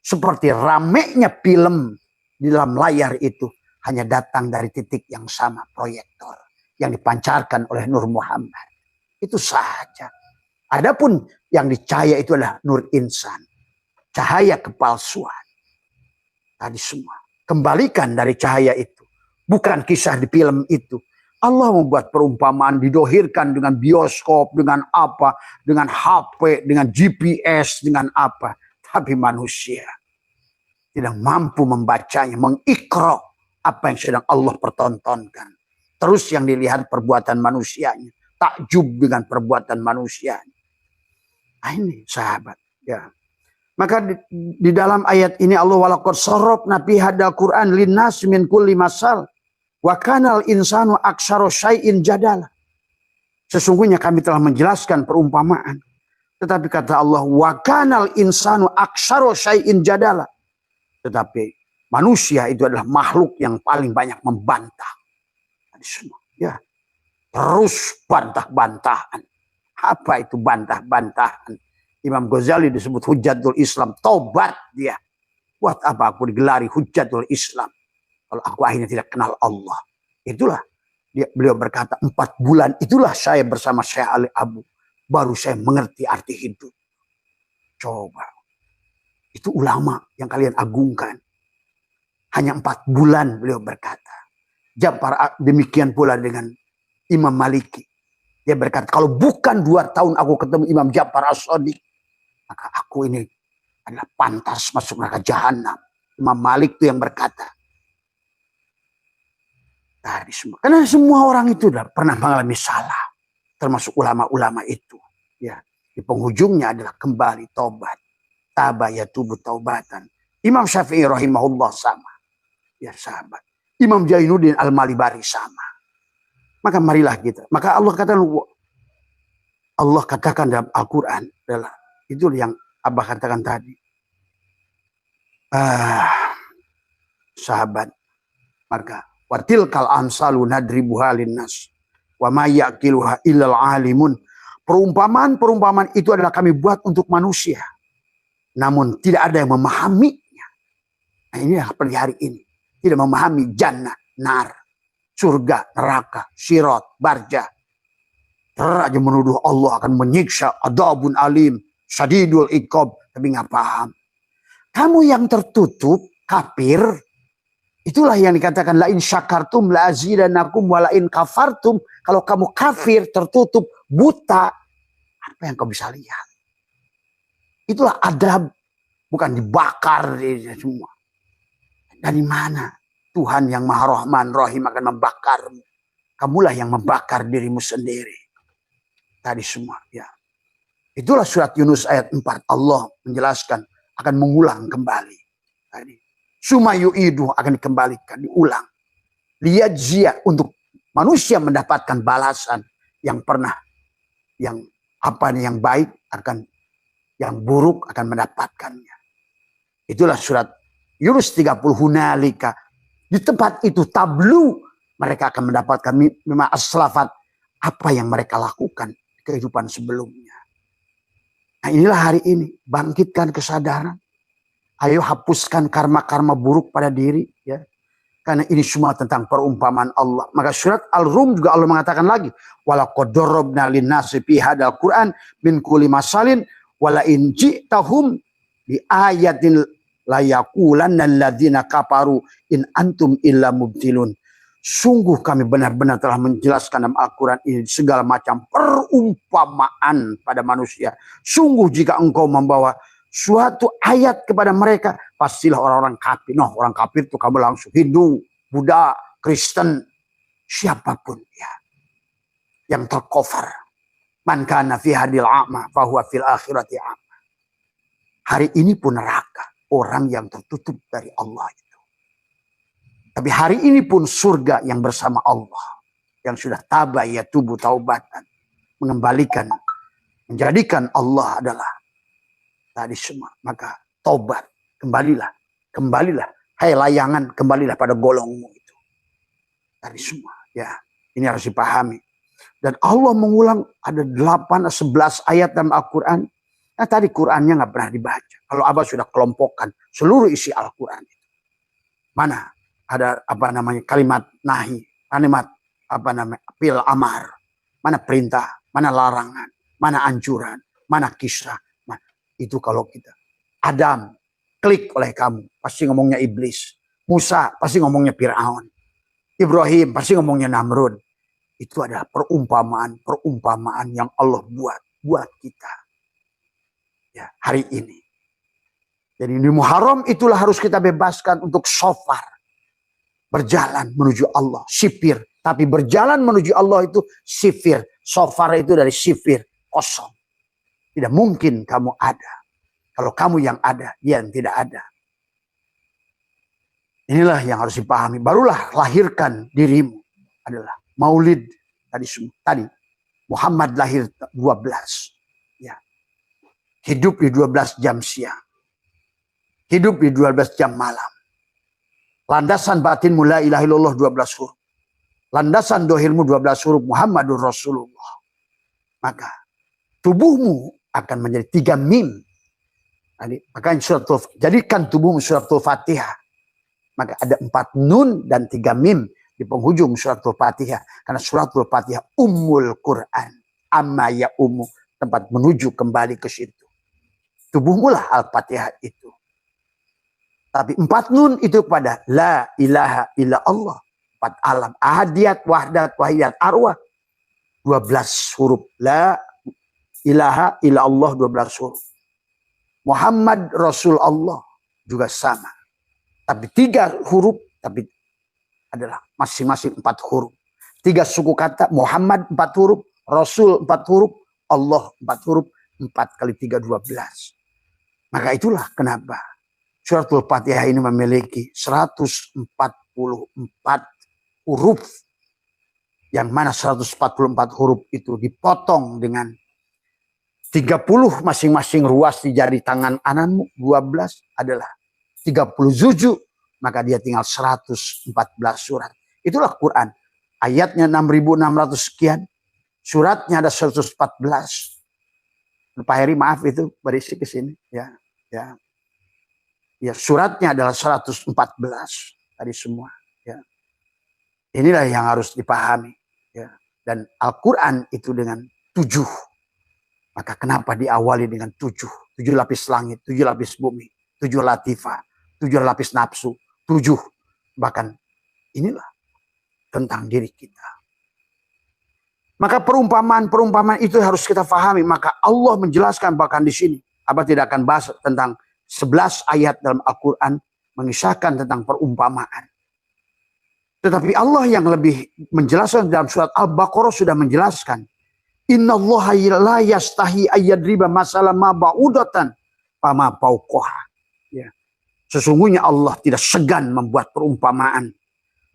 seperti ramenya film di dalam layar itu hanya datang dari titik yang sama, proyektor yang dipancarkan oleh Nur Muhammad. Itu saja. Adapun yang dicahaya itu adalah nur insan, cahaya kepalsuan. Tadi semua kembalikan dari cahaya itu, bukan kisah di film itu. Allah membuat perumpamaan, didohirkan dengan bioskop, dengan apa, dengan HP, dengan GPS, dengan apa. Tapi manusia tidak mampu membacanya, mengikra apa yang sedang Allah pertontonkan. Terus yang dilihat perbuatan manusianya, takjub dengan perbuatan manusianya. Nah, ini sahabat, ya. Maka di dalam ayat ini Allah walaqad sarrafna fi hadal Qur'an linnas min kulli masal wa kanal insanu aktsara syai'in jadala. Sesungguhnya kami telah menjelaskan perumpamaan. Tetapi kata Allah, wa kanal insanu aktsara syai'in jadala. Tetapi manusia itu adalah makhluk yang paling banyak membantah. Semua, ya. Terus bantah-bantahan. Apa itu bantah-bantahan? Imam Ghazali disebut Hujjatul Islam. Tobat dia. Buat apa aku digelari Hujjatul Islam kalau aku akhirnya tidak kenal Allah? Itulah beliau berkata, 4 bulan itulah saya bersama Syekh Ali Abu, baru saya mengerti arti hidup. Coba, itu ulama yang kalian agungkan. Hanya 4 bulan beliau berkata. Demikian pula dengan Imam Maliki. Dia berkata, kalau bukan 2 tahun aku ketemu Imam Ja'far As-Shadiq, maka aku ini adalah pantas masuk neraka jahanam. Imam Malik itu yang berkata. Tadi semua. Karena semua orang itu sudah pernah mengalami salah. Termasuk ulama-ulama itu. Ya. Di penghujungnya adalah kembali taubat. Taba yatubu taubatan. Imam Syafi'i rahimahullah sama. Ya sahabat. Imam Jainuddin Al-Malibari sama. Maka marilah kita. Maka Allah katakan dalam Al-Quran adalah itu yang Abah katakan tadi. Sahabat. Maka watil kal amsalu nadribuha linnas wa ma yaqiluha illal alimun. Perumpamaan-perumpamaan itu adalah kami buat untuk manusia. Namun tidak ada yang memahaminya. Nah, ini seperti hari ini. Tidak memahami jannah, nar, surga, neraka, sirat, barja. Aja menuduh Allah akan menyiksa, adabun alim, syadidul iqab, tapi nggak paham. Kamu yang tertutup, kafir, itulah yang dikatakan lain syakartum la azidanakum wa lain kafartum. Kalau kamu kafir, tertutup, buta, apa yang kau bisa lihat? Itulah adab, bukan dibakar semua. Dari mana Tuhan yang Maha Rahman Rahim akan membakarmu? Kamulah yang membakar dirimu sendiri. Tadi semua, ya. Itulah surat Yunus ayat 4. Allah menjelaskan akan mengulang kembali. Tadi. Sumayu'idu akan dikembalikan, diulang. Liyajzia untuk manusia mendapatkan balasan yang pernah, yang apa yang baik akan, yang buruk akan mendapatkannya. Itulah surat Yunus 30 hunalika. Di tempat itu tablu mereka akan mendapatkan mimma aslafat, apa yang mereka lakukan di kehidupan sebelumnya. Nah, inilah hari ini bangkitkan kesadaran. Ayo hapuskan karma-karma buruk pada diri, ya. Karena ini semua tentang perumpamaan Allah. Maka surat Al-Rum juga Allah mengatakan lagi, walaqad darabna lin-nasi fi hadzal Qur'an min kulli masalin wala in ji'tahum bi ayatin layaqulanna alladzina kafaru in antum illa mubtilun. Sungguh kami benar-benar telah menjelaskan dalam Al-Quran ini segala macam perumpamaan pada manusia. Sungguh jika engkau membawa suatu ayat kepada mereka, pastilah orang-orang kafir. Noh, orang kafir itu kamu langsung Hindu, Buddha, Kristen, siapapun ya yang tercover. Man kana fi hadil a'ma fahuwa fil akhirati a'ma. Hari ini pun neraka. Orang yang tertutup dari Allah itu. Tapi hari ini pun surga yang bersama Allah. Yang sudah tabah ya tubuh taubatan. Mengembalikan. Menjadikan Allah adalah tadi semua. Maka taubat. Kembalilah. Kembalilah. Hai layangan, kembalilah pada golongmu itu. Tadi semua. Ya. Ini harus dipahami. Dan Allah mengulang ada 8-11 ayat dalam Al-Quran. Nah tadi Qurannya nggak pernah dibaca. Kalau Abah sudah kelompokkan seluruh isi Al-Quran itu. Mana ada apa namanya kalimat nahi, kalimat apa namanya fil amar, mana perintah, mana larangan, mana anjuran, mana kisah. Nah, itu kalau kita Adam klik oleh kamu pasti ngomongnya iblis, Musa pasti ngomongnya Firaun, Ibrahim pasti ngomongnya Namrud. Itu adalah perumpamaan yang Allah buat kita ya hari ini. Jadi di Muharram itulah harus kita bebaskan untuk shofar. Berjalan menuju Allah. Sifir. Tapi berjalan menuju Allah itu sifir. Shofar itu dari sifir. Kosong. Tidak mungkin kamu ada. Kalau kamu yang ada, dia yang tidak ada. Inilah yang harus dipahami. Barulah lahirkan dirimu. Adalah maulid. Tadi Muhammad lahir 12. Ya. Hidup di 12 jam siang. Hidup di 12 jam malam. Landasan batin la ilaha illallah 12 huruf. Landasan dohirmu 12 huruf Muhammadur Rasulullah. Maka tubuhmu akan menjadi 3 mim. Makanya jadikan tubuhmu suratul Fatihah. Maka ada 4 nun dan 3 mim di penghujung suratul Fatihah. Karena suratul Fatihah ummul Quran. Amma ya ummu. Tempat menuju kembali ke situ. Tubuhmu lah Al-Fatihah itu. Tapi 4 nun itu kepada la ilaha illa Allah. 4 alam. Ahadiyat, wahdat, wahiyat, arwah. 12 huruf. La ilaha illa Allah 12 huruf. Muhammad Rasul Allah juga sama. Tapi 3 huruf. Tapi adalah masing-masing 4 huruf. 3 suku kata. Muhammad 4 huruf. Rasul 4 huruf. Allah 4 huruf. 4 kali 3, 12. Maka itulah kenapa suratul Fatihah ini memiliki 144 huruf. Yang mana 144 huruf itu dipotong dengan 30 masing-masing ruas di jari tangan ananmu. 12 adalah 30 juzuk. Maka dia tinggal 114 surat. Itulah Quran. Ayatnya 6.600 sekian. Suratnya ada 114. Pak Heri maaf itu berisi ke sini. Ya. Ya, suratnya adalah 114 tadi semua. Ya. Inilah yang harus dipahami. Ya. Dan Al-Quran itu dengan 7. Maka kenapa diawali dengan 7? 7 lapis langit, 7 lapis bumi, 7 latifah, 7 lapis nafsu, 7. Bahkan inilah tentang diri kita. Maka perumpamaan itu harus kita pahami. Maka Allah menjelaskan bahkan di sini. Abah tidak akan bahas tentang 11 ayat dalam Al-Quran mengisahkan tentang perumpamaan. Tetapi Allah yang lebih menjelaskan dalam surat Al-Baqarah sudah menjelaskan. Innallaha la yastahi ayyadriba masalah ma ba'udatan fama fauqaha. Ya. Sesungguhnya Allah tidak segan membuat perumpamaan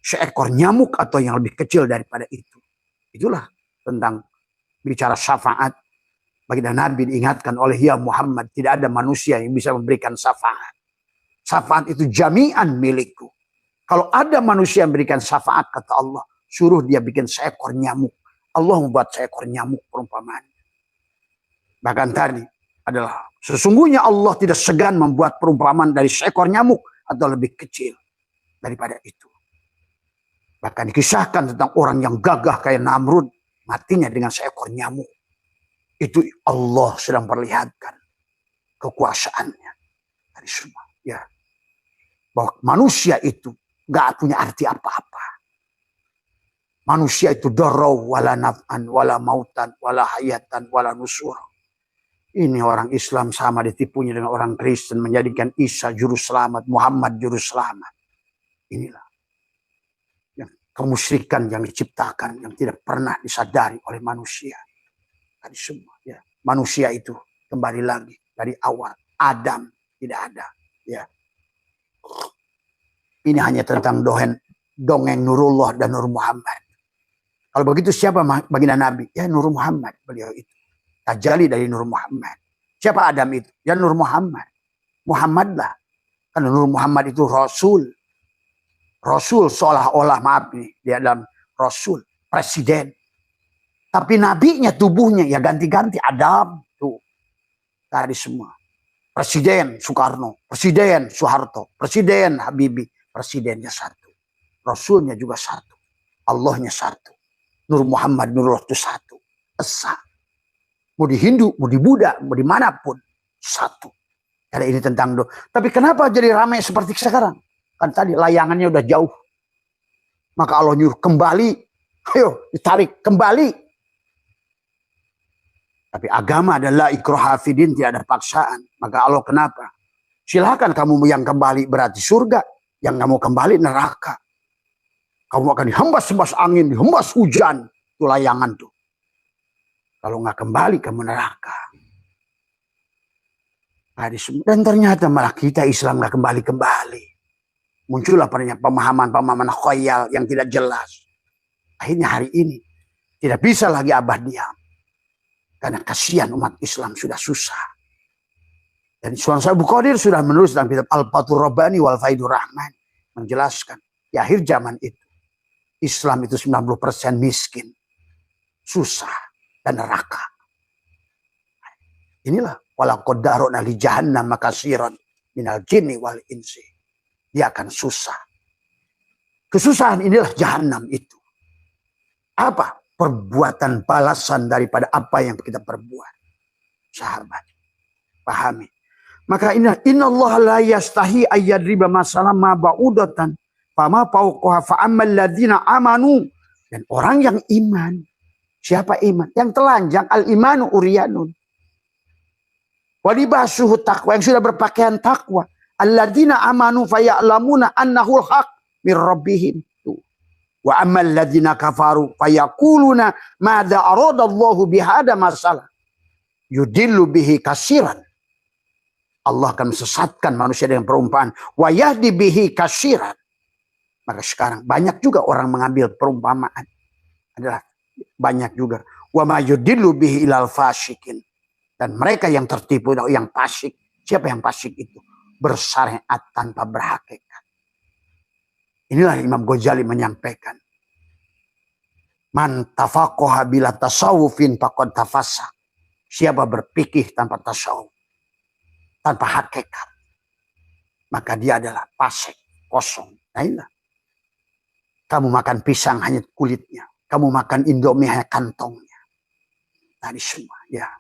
seekor nyamuk atau yang lebih kecil daripada itu. Itulah tentang bicara syafaat. Baginda Nabi diingatkan oleh ya Muhammad, tidak ada manusia yang bisa memberikan syafaat. Syafaat itu jami'an milikku. Kalau ada manusia yang memberikan syafaat, kata Allah, suruh dia bikin seekor nyamuk. Allah membuat seekor nyamuk perumpamaan. Bahkan tadi adalah sesungguhnya Allah tidak segan membuat perumpamaan dari seekor nyamuk atau lebih kecil daripada itu. Bahkan dikisahkan tentang orang yang gagah kayak Namrud, matinya dengan seekor nyamuk. Itu Allah sedang perlihatkan kekuasaannya dari semua. Ya, bahwa manusia itu gak punya arti apa-apa. Manusia itu darau wala naf'an wala mautan wala hayatan wala nusur. Ini orang Islam sama ditipunya dengan orang Kristen menjadikan Isa juru selamat, Muhammad juru selamat. Inilah yang kemusyrikan yang diciptakan yang tidak pernah disadari oleh manusia. Tadi semua ya. Manusia itu kembali lagi dari awal. Adam tidak ada. Ya. Ini hanya tentang dongeng Nurullah dan Nur Muhammad. Kalau begitu siapa baginda Nabi? Ya Nur Muhammad beliau itu. Tajalli dari Nur Muhammad. Siapa Adam itu? Ya Nur Muhammad. Muhammad lah. Karena Nur Muhammad itu Rasul. Rasul seolah-olah maaf nih. Dia dalam Rasul. Presiden. Tapi nabinya tubuhnya ya ganti-ganti Adam tuh. Tadi semua. Presiden Soekarno, Presiden Soeharto, Presiden Habibie, presidennya satu. Rasulnya juga satu. Allahnya satu. Nur Muhammad Nurullah itu satu. Esa. Mau di Hindu, mau di Buddha, mau dimanapun. Satu. Ada ini tentang doa. Tapi kenapa jadi ramai seperti sekarang? Kan tadi layangannya udah jauh. Maka Allah nyuruh kembali. Ayo ditarik kembali. Tapi agama adalah ikraha fidin, tidak ada paksaan. Maka Allah kenapa? Silakan kamu yang kembali berarti surga. Yang kamu kembali neraka. Kamu akan dihembas-hembas angin, dihembas hujan. Itu layangan tuh. Kalau nggak kembali kamu neraka. Dan ternyata malah kita Islam nggak kembali-kembali. Muncullah pemahaman-pemahaman khoyal yang tidak jelas. Akhirnya hari ini tidak bisa lagi abah diam. Karena kasihan umat Islam sudah susah. Dan Sunan Abu Qadir sudah menulis dalam kitab Al-Fathur Rabbani wal Faidur Rahman. Menjelaskan di akhir zaman itu. Islam itu 90% miskin. Susah dan neraka. Inilah. Walaqad dara'na li jahannam katsiran minal jinni wal insi. Dia akan susah. Kesusahan inilah jahanam itu. Apa? Perbuatan balasan daripada apa yang kita perbuat. Sahabat. Pahami. Maka inna Allah la yastahi ayyadriba masalah ma ba'udatan. Fama fauqaha fa'ammal ladzina amanu. Dan orang yang iman. Siapa iman? Yang telanjang. Al-imanu uriyanun. Walibasuhu taqwa. Yang sudah berpakaian takwa. Alladzina amanu faya'lamuna annahul haq min rabbihim. Wa ammal ladzina kafaru fayaquluna madza aradallahu bihada masalah. Yudillu bihi katsiran. Allah akan mesesatkan manusia dengan perumpamaan. Wa yahdi bihi katsiran. Maka sekarang banyak juga orang mengambil perumpamaan. Adalah banyak juga. Wa ma yudillu bihi ilal fasikin. Dan mereka yang tertipu, yang fasik. Siapa yang fasik itu? Bersyariat tanpa berhakikat. Inilah Imam Ghazali menyampaikan. Man tafaqaha bila tasawufin faqad tafassa. Siapa berpikir tanpa tasawuf, tanpa hakikat, maka dia adalah fasik, kosong. Nah inilah. Kamu makan pisang hanya kulitnya. Kamu makan indomie hanya kantongnya. Tadi semua, ya.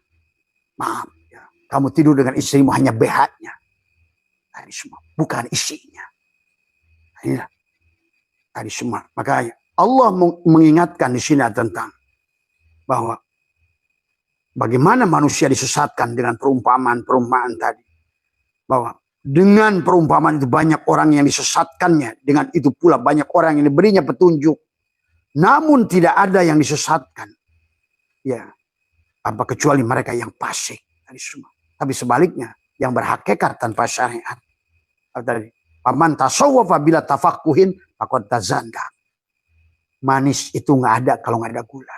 Maaf, ya. Kamu tidur dengan istrimu hanya BH-nya. Tadi semua, bukan isinya. Nah, inilah. Tadi semua. Makanya Allah mengingatkan di sini tentang bahwa bagaimana manusia disesatkan dengan perumpamaan-perumpamaan tadi. Bahwa dengan perumpamaan itu banyak orang yang disesatkannya. Dengan itu pula banyak orang yang diberinya petunjuk. Namun tidak ada yang disesatkan. Ya. Apa kecuali mereka yang fasik. Tadi semua. Tapi sebaliknya. Yang berhakikat tanpa syariat. Tadi. Paman tasawwafa bila tafaqquhin faqad tazanda. Manis itu nggak ada kalau nggak ada gula.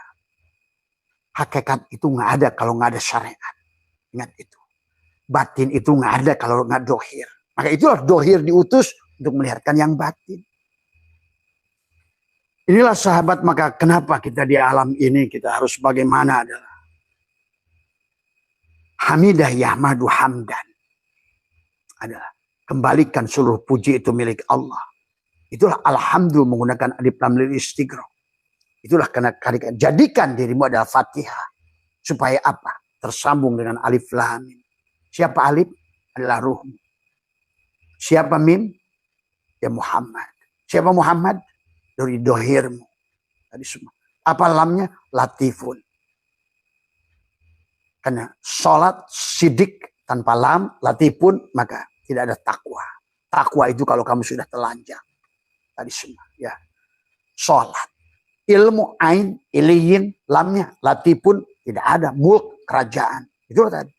Hakikat itu nggak ada kalau nggak ada syariat. Ingat itu. Batin itu nggak ada kalau nggak dohir. Maka itulah dohir diutus untuk melihatkan yang batin. Inilah sahabat, maka kenapa kita di alam ini kita harus bagaimana adalah hamidah yahmadu hamdan. Adalah kembalikan seluruh puji itu milik Allah. Itulah alhamdulillah menggunakan alif lam lil istighraq. Itulah karena jadikan dirimu adalah Fatihah. Supaya apa? Tersambung dengan alif lam. Siapa alif? Adalah ruhmu. Siapa mim? Ya Muhammad. Siapa Muhammad? Dari dohirmu. Tadi semua. Apa lamnya? Latifun. Karena sholat sidik tanpa lam, latifun, maka tidak ada takwa. Takwa itu kalau kamu sudah telanjang. Tadi semua, ya. Sholat. Ilmu ain, iliyin, lamnya, latifun, tidak ada. Mulk, kerajaan. Itu tadi.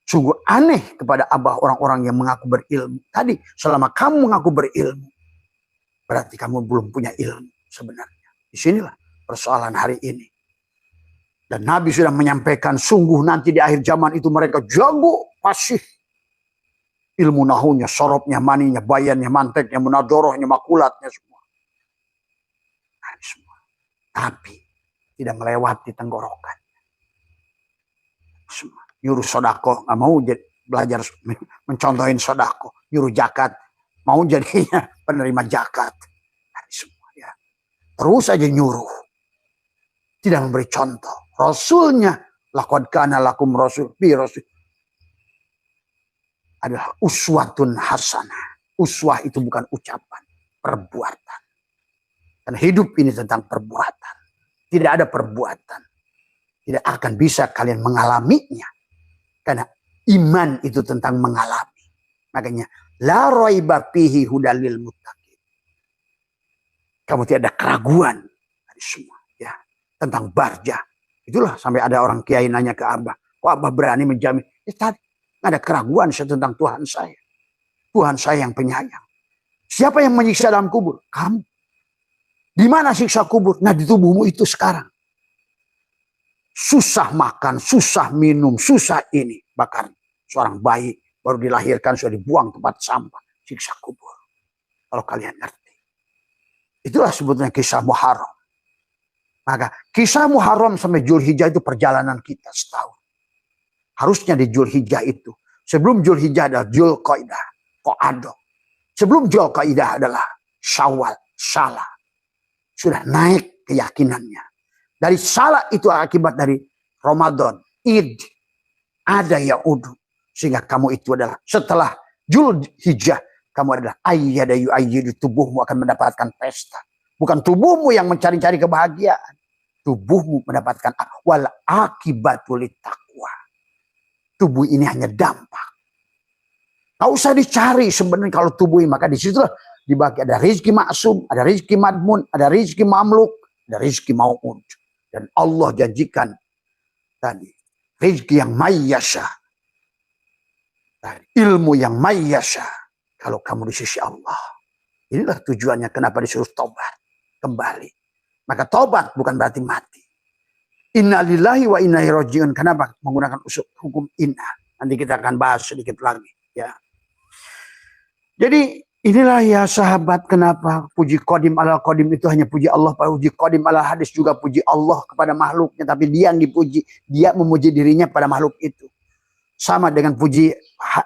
Sungguh aneh kepada abah orang-orang yang mengaku berilmu. Tadi, selama kamu mengaku berilmu, berarti kamu belum punya ilmu sebenarnya. Disinilah persoalan hari ini. Dan Nabi sudah menyampaikan, sungguh nanti di akhir zaman itu mereka jago, fasih. Ilmu nahunya, sorobnya, maninya, bayannya, manteknya, munadorohnya, makulatnya semua. Nah, semua. Tapi tidak melewati tenggorokan. Semua. nyuruh sodako, nggak mau belajar mencontohin sodako, nyuruh zakat, mau jadinya penerima zakat. Semua ya. Terus aja nyuruh, tidak memberi contoh. Rasulnya, laqad kana lakum rasul bi rasul adalah uswatun hasanah. Uswah itu bukan ucapan, perbuatan. Dan hidup ini tentang perbuatan. Tidak ada perbuatan, tidak akan bisa kalian mengalaminya. Karena iman itu tentang mengalami. Makanya la raiba fihi hudal lil muttaqin. Kamu tidak ada keraguan dari semua ya tentang barja. Itulah sampai ada orang kiai nanya ke Abah, kok Abah berani menjamin? Tadi nggak ada keraguan tentang Tuhan saya. Tuhan saya yang penyayang. Siapa yang menyiksa dalam kubur? Kamu. Di mana siksa kubur? Nah, di tubuhmu itu sekarang. Susah makan, susah minum, susah ini. Bahkan seorang bayi baru dilahirkan sudah dibuang tempat sampah. Siksa kubur. Kalau kalian ngerti. Itulah sebetulnya kisah Muharram. Maka kisah Muharram sampai Zulhijjah itu perjalanan kita setahun. Harusnya di Zulhijjah itu. Sebelum Zulhijjah adalah Zulqaidah, Qa'adah. Sebelum Zulqaidah adalah Syawal, Salah. Sudah naik keyakinannya. Dari Salah itu akibat dari Ramadan, Id, ada ya'udu. Sehingga kamu itu adalah setelah Zulhijjah, kamu adalah ayyada yu'ayyidu, tubuhmu akan mendapatkan pesta. Bukan tubuhmu yang mencari-cari kebahagiaan. Tubuhmu mendapatkan wal akibatul taqwa. Tubuh ini hanya dampak. Gak usah dicari sebenarnya kalau tubuh ini. Maka disitulah dibagi. Ada rizki maksum, ada rizki madmun, ada rizki mamluk, ada rizki mau'ud. Dan Allah janjikan tadi. Rizki yang mayyasha. Ilmu yang mayyasha. Kalau kamu di sisi Allah. Inilah tujuannya kenapa disuruh tobat. Kembali. Maka tobat bukan berarti mati. Inna lillahi wa inna ilaihi raji'un. Kenapa menggunakan hukum inna? Nanti kita akan bahas sedikit lagi. Ya. Jadi inilah ya sahabat kenapa puji qadim ala qadim itu hanya puji Allah. Puji qadim ala hadis juga puji Allah kepada makhluknya. Tapi dia yang dipuji. Dia memuji dirinya pada makhluk itu. Sama dengan puji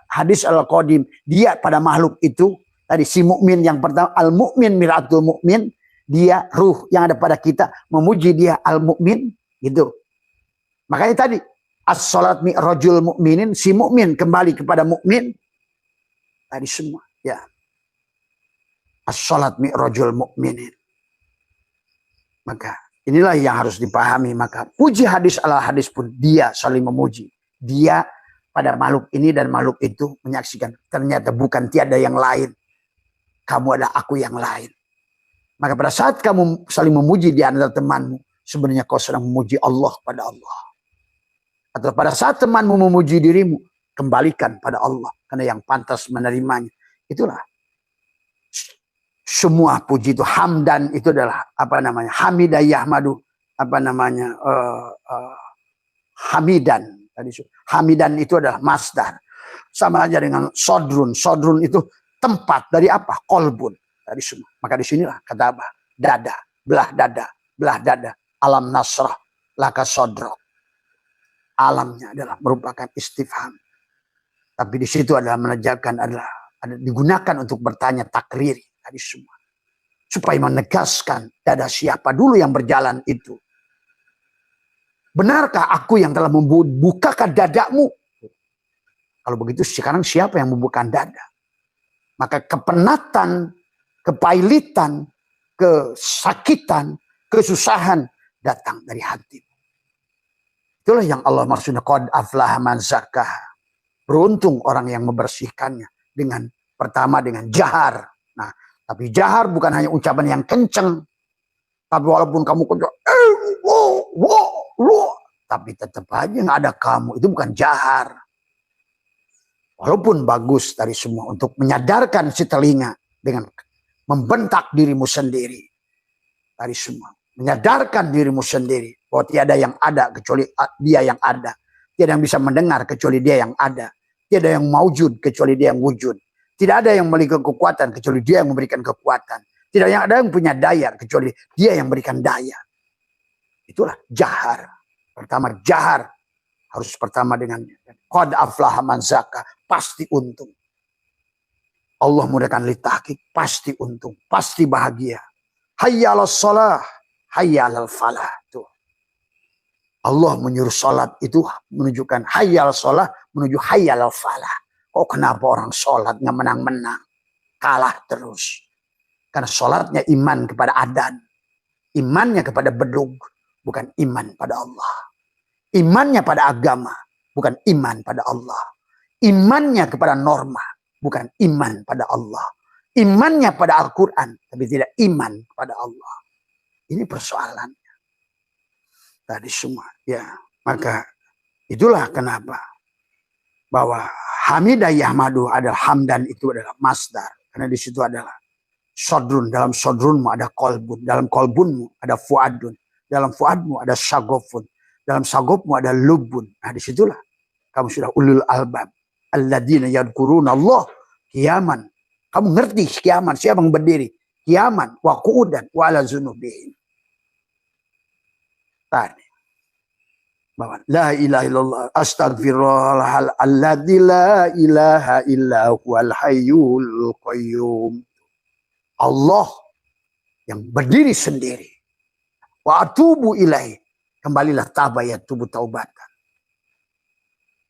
hadis ala qadim. Dia pada makhluk itu. Tadi si mukmin yang pertama. Al-mu'min miratul mu'min. Dia ruh yang ada pada kita. Memuji dia al-mu'min. Gitu. Makanya tadi as-salat mi'rajul mu'minin, si mukmin kembali kepada mukmin. Tadi semua, ya. As-salat mi'rajul mu'minin. Maka inilah yang harus dipahami. Maka puji hadis ala hadis pun dia saling memuji. Dia pada makhluk ini dan makhluk itu menyaksikan ternyata bukan tiada yang lain. Kamu ada aku yang lain. Maka pada saat kamu saling memuji di antara temanmu, sebenarnya kau sedang memuji Allah pada Allah. Atau pada saat temanmu memuji dirimu, kembalikan pada Allah. Karena yang pantas menerimanya. Itulah. Semua puji itu. Hamdan itu adalah apa namanya. Hamidah yahmadu. Apa namanya. Hamidan. Hamidan itu adalah masdar. Sama aja dengan sodrun. Sodrun itu tempat dari apa? Kolbun. Dari semua. Maka disinilah kata apa? Dada. Belah dada. Belah dada. Alam nasrah laka sodro. Alamnya adalah merupakan istifham. Tapi di situ adalah menegakkan adalah digunakan untuk bertanya takriri tadi semua. Supaya menegaskan dada siapa dulu yang berjalan itu. Benarkah aku yang telah membukakan dadamu? Kalau begitu sekarang siapa yang membukakan dada? Maka kepenatan, kepailitan, kesakitan, kesusahan datang dari hati. Itulah yang Allah maksudnya qad aflaha man zakkaha. Beruntung orang yang membersihkannya dengan pertama dengan jahar. Nah, tapi jahar bukan hanya ucapan yang kenceng. Tapi walaupun kamu kenceng, tapi tetap aja nggak ada kamu. Itu bukan jahar. Walaupun bagus dari semua untuk menyadarkan si telinga dengan membentak dirimu sendiri. Dari semua. Menyadarkan dirimu sendiri bahwa tiada yang ada kecuali dia yang ada. Tiada yang bisa mendengar kecuali dia yang ada. Tiada yang maujud kecuali dia yang wujud. Tidak ada yang memiliki kekuatan kecuali dia yang memberikan kekuatan. Tidak ada yang punya daya kecuali dia yang memberikan daya. Itulah jahar. Pertama jahar harus pertama dengannya. Qad aflaha man zakka, pasti untung. Allah mudahkan litahqiq, pasti untung, pasti bahagia. Hayya 'alas shalah, hayya 'alal falah. Tuh. Allah menyuruh salat itu menunjukkan hayya 'alas shalah menuju hayya 'alal falah. Kok kenapa orang salat nggak menang-menang? Kalah terus. Karena salatnya iman kepada adzan. Imannya kepada bedug, bukan iman pada Allah. Imannya pada agama, bukan iman pada Allah. Imannya kepada norma, bukan iman pada Allah. Imannya pada Al-Quran, tapi tidak iman pada Allah. Ini persoalannya. Tadi semua, ya. Maka itulah kenapa bahwa hamidah yahmadu adalah hamdan, itu adalah masdar. Karena di situ adalah sodrun, dalam sodrunmu ada kolbun, dalam kolbunmu ada fuadun, dalam fuadmu ada syagofun, dalam syagofmu ada lubun. Nah disitulah kamu sudah ulul albab. Alladzina yadkuruna Allah qiyaman. Kamu ngerti kiaman, siapa yang berdiri? Kiaman, wa qu'udan, wa ala zunubihim. Tadi. Bahwa la ilaha illallah astagfirullah alladzi la ilaha illa huwal hayyul qayyum. Allah yang berdiri sendiri. Wa atubu ilaih. Kembalilah tabayat tubuh taubatan.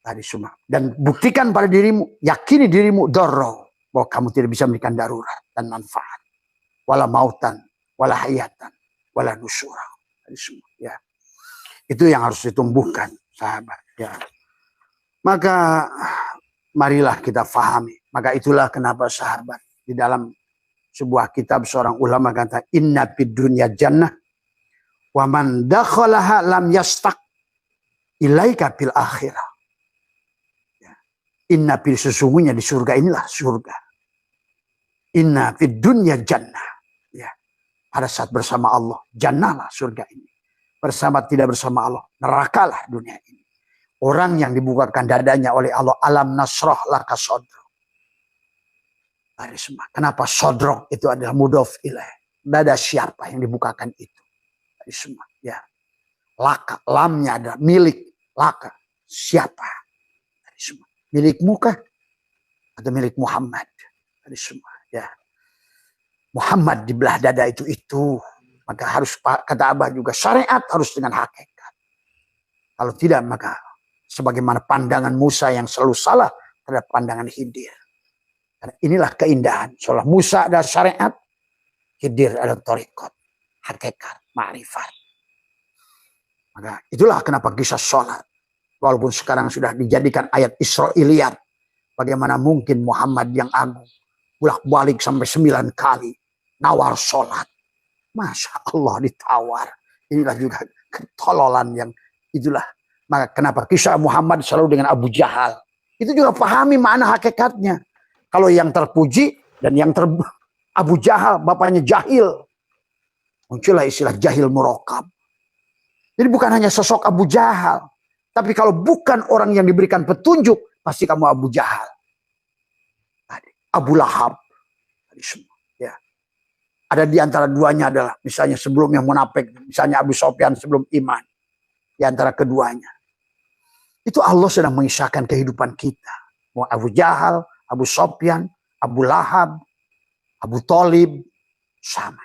Tadi semua. Dan buktikan pada dirimu, yakini dirimu darro, bahwa kamu tidak bisa memberikan darurat dan manfaat. Wala mautan, wala hayatan, wala nusura. Tadi semua. Ya. Itu yang harus ditumbuhkan, sahabat. Ya. Maka marilah kita fahami. Maka itulah kenapa sahabat di dalam sebuah kitab seorang ulama kata inna fid dunya jannah wa man dakhalaha lam yastaq ilaika fil akhirah. Ya. Inna fil, sesungguhnya di surga inilah surga. Inna fid dunya jannah. Ya. Pada saat bersama Allah, jannahlah surga ini. Bersama tidak bersama Allah, nerakalah dunia ini. Orang yang dibukakan dadanya oleh Allah, alam nasrah laka sodro. Kenapa sodro itu adalah mudhof ilaih? Dada siapa yang dibukakan itu? Dari semua, ya. Laka, lamnya adalah milik. Laka, siapa? Dari semua. Milikmu kah? Atau milik Muhammad? Dari semua, ya. Muhammad di belah dada itu. Maka harus, kata Abah juga, syariat harus dengan hakikat. Kalau tidak, maka sebagaimana pandangan Musa yang selalu salah terhadap pandangan Khidir. Karena inilah keindahan. Seolah Musa ada syariat, Khidir ada thariqat, hakikat, ma'rifat. Maka itulah kenapa kisah sholat. Walaupun sekarang sudah dijadikan ayat Israiliyat. Bagaimana mungkin Muhammad yang agung, bolak-balik sampai 9 kali, nawar sholat. Masya Allah ditawar. Inilah juga ketololan yang itulah. Maka kenapa kisah Muhammad selalu dengan Abu Jahal. Itu juga pahami makna hakikatnya. Kalau yang terpuji dan yang Abu Jahal, bapaknya jahil. Muncullah istilah jahil murokab. Jadi bukan hanya sosok Abu Jahal. Tapi kalau bukan orang yang diberikan petunjuk, pasti kamu Abu Jahal. Abu Lahab. Semua. Ada di antara duanya adalah misalnya sebelum yang munafik, misalnya Abu Sofyan sebelum iman. Di antara keduanya. Itu Allah sedang mengisahkan kehidupan kita. Mau Abu Jahal, Abu Sofyan, Abu Lahab, Abu Thalib, sama.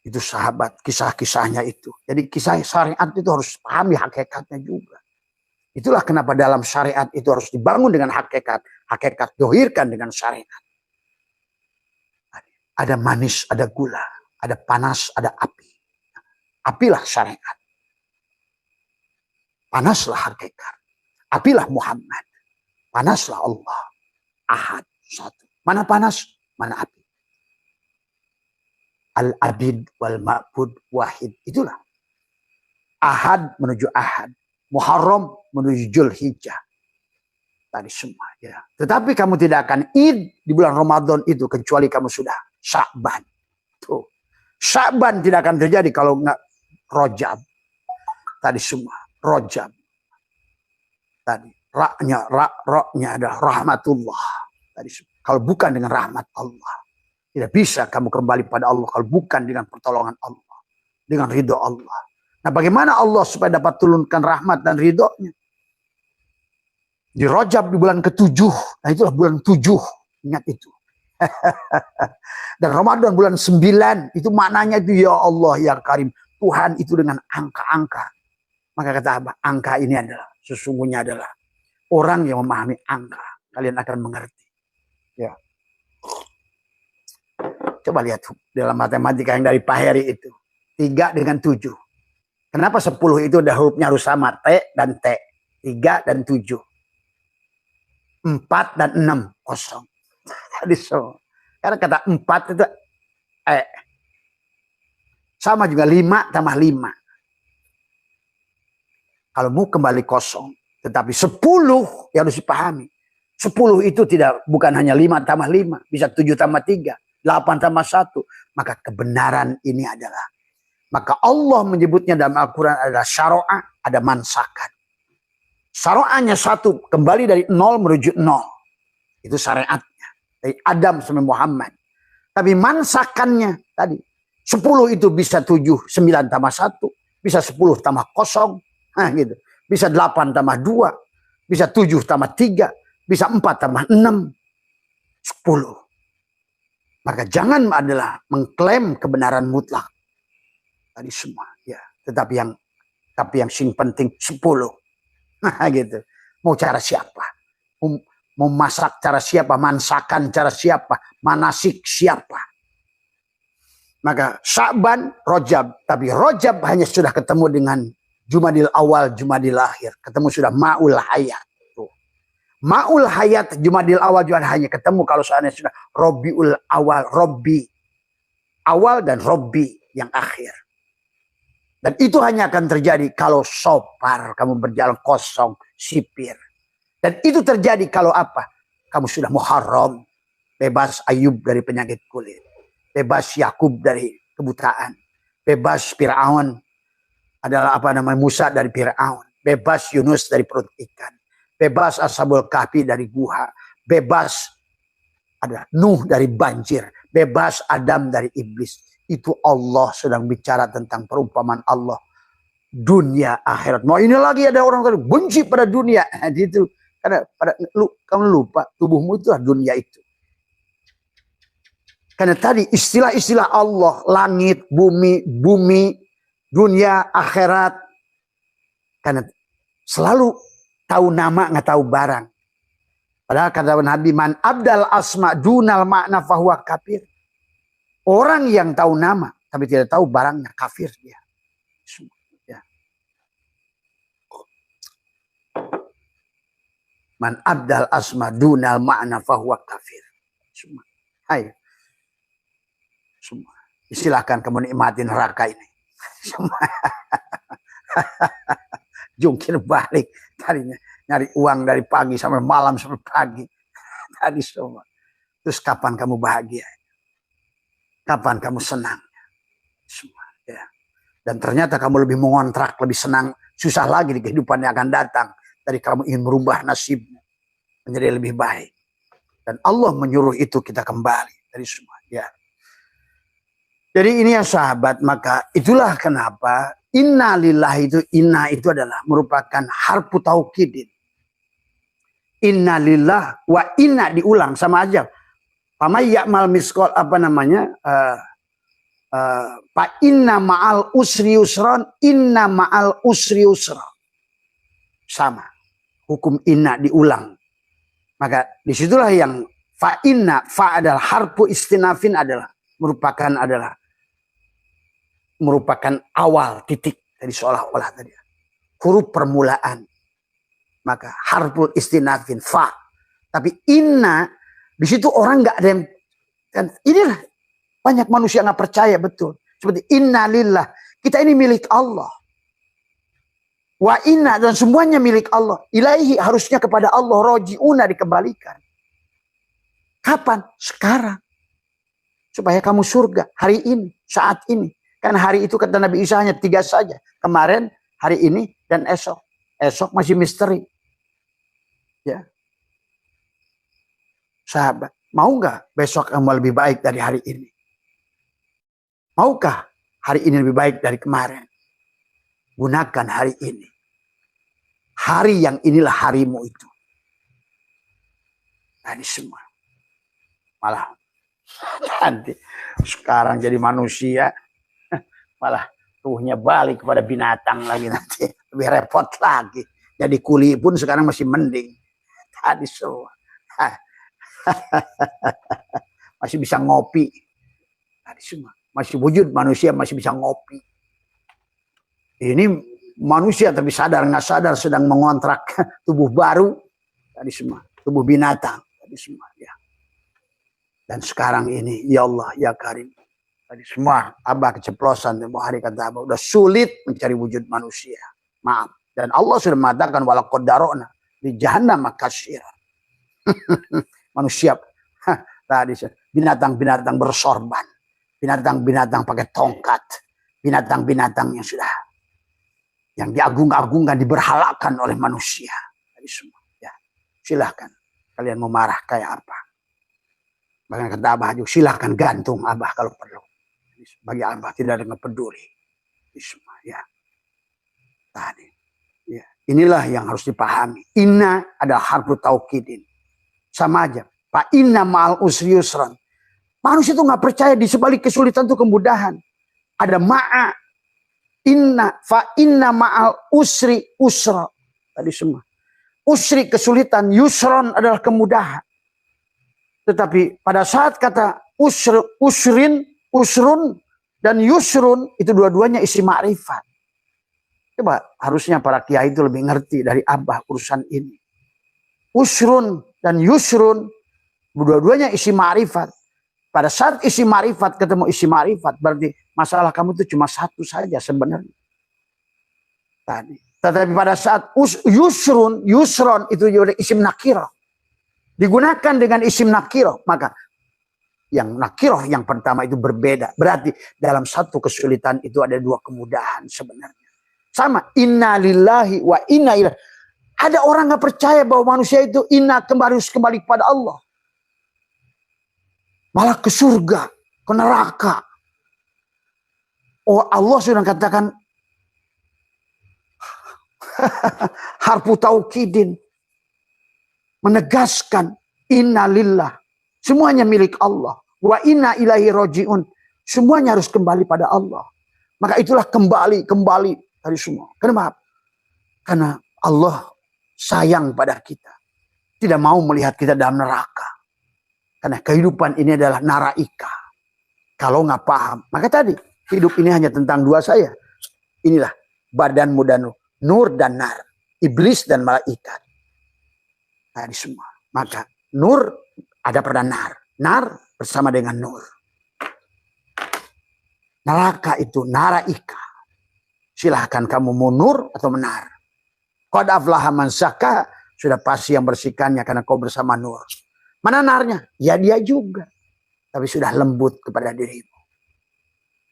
Itu sahabat, kisah-kisahnya itu. Jadi kisah syariat itu harus pahami hakikatnya juga. Itulah kenapa dalam syariat itu harus dibangun dengan hakikat. Hakikat dohirkan dengan syariat. Ada manis, ada gula. Ada panas, ada api. Apilah syariat. Panaslah hakikat. Apilah Muhammad. Panaslah Allah. Ahad, satu. Mana panas, mana api. Al-abid wal ma'bud wahid. Itulah. Ahad menuju ahad. Muharram menuju Zulhijjah. Tadi semua. Ya. Tetapi kamu tidak akan id di bulan Ramadan itu kecuali kamu sudah Sya'ban. Tuh. Sya'ban tidak akan terjadi kalau enggak Rajab. Tadi semua. Rajab. Tadi. Ra'nya adalah rahmatullah. Tadi semua. Kalau bukan dengan rahmat Allah. Tidak bisa kamu kembali pada Allah kalau bukan dengan pertolongan Allah. Dengan ridho Allah. Nah, bagaimana Allah supaya dapat turunkan rahmat dan ridhonya? Di Rajab di bulan ke-7. Nah, itulah bulan 7. Ingat itu. Dan Ramadan bulan 9. Itu maknanya itu, ya Allah yang Karim. Tuhan itu dengan angka-angka. Maka kata apa? Angka ini adalah, sesungguhnya adalah orang yang memahami angka. Kalian akan mengerti. Ya. Coba lihat dalam matematika yang dari Pak Heri itu. 3 dengan 7. Kenapa 10 itu udah hurufnya harus sama? T dan T. 3 dan 7. 4 dan 6. Kosong. Tadi so. Karena kata 4 itu sama juga 5 tambah 5. Kalau mau kembali kosong. Tetapi 10 yang harus dipahami. 10 itu bukan hanya 5 tambah 5. Bisa 7 tambah 3. 8 tambah 1. Maka kebenaran ini adalah. Maka Allah menyebutnya dalam Al-Quran adalah syara'ah, ada mansakan. Syara'ahnya 1. Kembali dari 0 menuju 0. Itu syariatnya. Dari Adam sampai Muhammad. Tapi mansakannya tadi. 10 itu bisa 7, 9 tambah 1. Bisa 10 tambah 0. Nah gitu. Bisa 8 tambah 2. Bisa 7 tambah 3. Bisa 4 tambah 6. 10. Maka jangan adalah mengklaim kebenaran mutlak. Tadi semua. Ya. Tapi yang sing penting 10. Nah gitu. Mau cara siapa? Mau masak cara siapa? Mansakan cara siapa? Manasik siapa? Maka Sya'ban, Rajab. Tapi Rajab hanya sudah ketemu dengan Jumadil Awal, Jumadil Akhir. Ketemu sudah Ma'ul Hayat. Tuh. Ma'ul Hayat, Jumadil Awal juga hanya ketemu kalau seandainya sudah Robiul Awal, Robbi. Awal dan Robbi yang akhir. Dan itu hanya akan terjadi kalau sopar. Kamu berjalan kosong, sipir. Dan itu terjadi kalau apa? Kamu sudah Muharram. Bebas Ayub dari penyakit kulit. Bebas Yakub dari kebutaan. Bebas Fir'aun adalah Musa dari Fir'aun. Bebas Yunus dari perut ikan. Bebas Ashabul Kahfi dari guha. Bebas ada Nuh dari banjir. Bebas Adam dari iblis. Itu Allah sedang bicara tentang perumpamaan Allah. Dunia akhirat. Mau ini lagi ada orang tadi benci pada dunia. Gitu. Karena kamu lupa tubuhmu itulah dunia itu. Karena tadi istilah-istilah Allah. Langit, bumi, dunia, akhirat. Karena selalu tahu nama, nggak tahu barang. Padahal kata Nabi, man abdal asma dunal makna fahuwa kafir. Orang yang tahu nama, tapi tidak tahu barangnya, kafir dia. Ya. Man abdal asma dunal makna fahuwa kafir. Semua. Ayo. Semua. Silahkan kamu nikmati neraka ini. Semua. Jungkir balik. Tadinya nyari uang dari pagi sampai malam sampai pagi. Tadi semua. Terus kapan kamu bahagia? Kapan kamu senang? Semua. Ya. Dan ternyata kamu lebih mengontrak, lebih senang, susah lagi di kehidupan yang akan datang. Dari kamu ingin merubah nasibmu menjadi lebih baik. Dan Allah menyuruh itu kita kembali dari semua. Ya. Jadi ini ya sahabat, maka itulah kenapa inna lillahi itu adalah merupakan harfu taukidin. Inna lillah wa inna diulang sama aja. Pamay ya'mal miskol fa inna ma'al usri yusran, inna ma'al usri yusra. Sama. Hukum inna diulang. Maka disitulah yang fa inna, fa adalah harfu istinafin merupakan awal titik dari seolah-olah tadi. Huruf permulaan. Maka harfu istinafin fa. Tapi inna di situ orang nggak ada yang, kan inilah banyak manusia nggak percaya betul. Seperti inna lillah, kita ini milik Allah. Wa inna dan semuanya milik Allah. Ilaihi harusnya kepada Allah, roji'una dikembalikan. Kapan? Sekarang. Supaya kamu surga hari ini, saat ini. Kan hari itu kata Nabi Isa hanya 3 saja. Kemarin, hari ini, dan esok. Esok masih misteri. Ya. Sahabat, mau nggak besok kamu lebih baik dari hari ini? Maukah hari ini lebih baik dari kemarin? Gunakan hari ini. Hari yang inilah harimu itu. Nah, ini semua. Malah nanti sekarang jadi manusia, malah tubuhnya balik kepada binatang lagi nanti. Lebih repot lagi. Jadi kuli pun sekarang masih mending. Tadi semua. Masih bisa ngopi. Tadi semua. Masih wujud manusia, masih bisa ngopi. Ini manusia tapi sadar nggak sadar sedang mengontrak tubuh baru. Tadi semua. Tubuh binatang. Tadi semua. Ya. Dan sekarang ini, ya Allah, ya Karim. Tadi semua Abah keceplosan. Tempoh hari kata Abah, udah sulit mencari wujud manusia. Maaf. Dan Allah sudah mengatakan, walaqad darokna di jahannam katsira. Manusia. Tadi binatang-binatang bersorban. Binatang-binatang pakai tongkat. Binatang-binatang yang sudah. Yang diagung-agungkan, diberhalakan oleh manusia. Tadi semua. Ya. Silahkan. Kalian mau marah kayak apa? Bahkan kata Abah juga, silahkan gantung Abah kalau perlu. Bagi Abah tidak ada yang peduli. Semua, ya. Tadi. Ya. Inilah yang harus dipahami. Inna adalah harfu taukidin. Sama aja. Fa inna ma'al usri yusran. Manusia itu nggak percaya di sebalik kesulitan itu kemudahan. Ada ma'a. Fa inna ma'al usri usra. Tadi semua. Usri kesulitan, yusron adalah kemudahan. Tetapi pada saat kata usrun dan yusrun itu dua-duanya isi ma'rifat. Coba harusnya para kiai itu lebih ngerti dari Abah urusan ini. Usrun dan yusrun dua-duanya isi ma'rifat. Pada saat isi ma'rifat ketemu isi ma'rifat berarti masalah kamu itu cuma satu saja sebenarnya. Tadi. Tetapi pada saat yusron itu juga isim nakirah. Digunakan dengan isim nakirah. Maka yang nakirah yang pertama itu berbeda. Berarti dalam satu kesulitan itu ada dua kemudahan sebenarnya. Sama. Inna lillahi wa inna ilaihi. Ada orang gak percaya bahwa manusia itu harus kembali kepada Allah. Malah ke surga, ke neraka. Oh, Allah sudah katakan harfu taukidin, menegaskan inna lillah, semuanya milik Allah, wa inna ilaihi rajiun, semuanya harus kembali pada Allah. Maka itulah kembali dari semua. Kenapa? Karena Allah sayang pada kita, tidak mau melihat kita dalam neraka. Karena kehidupan ini adalah naraika. Kalau nggak paham, maka tadi hidup ini hanya tentang dua saya. Inilah badanmu dan nur dan nar, iblis dan malaikat. Nah, semua. Maka nur ada pada nar bersama dengan nur. Neraka itu naraika. Silahkan kamu mau nur atau menar. Qad aflaha man zakka, sudah pasti yang bersihkannya karena kau bersama nur. Mana narnya? Ya dia juga. Tapi sudah lembut kepada dirimu.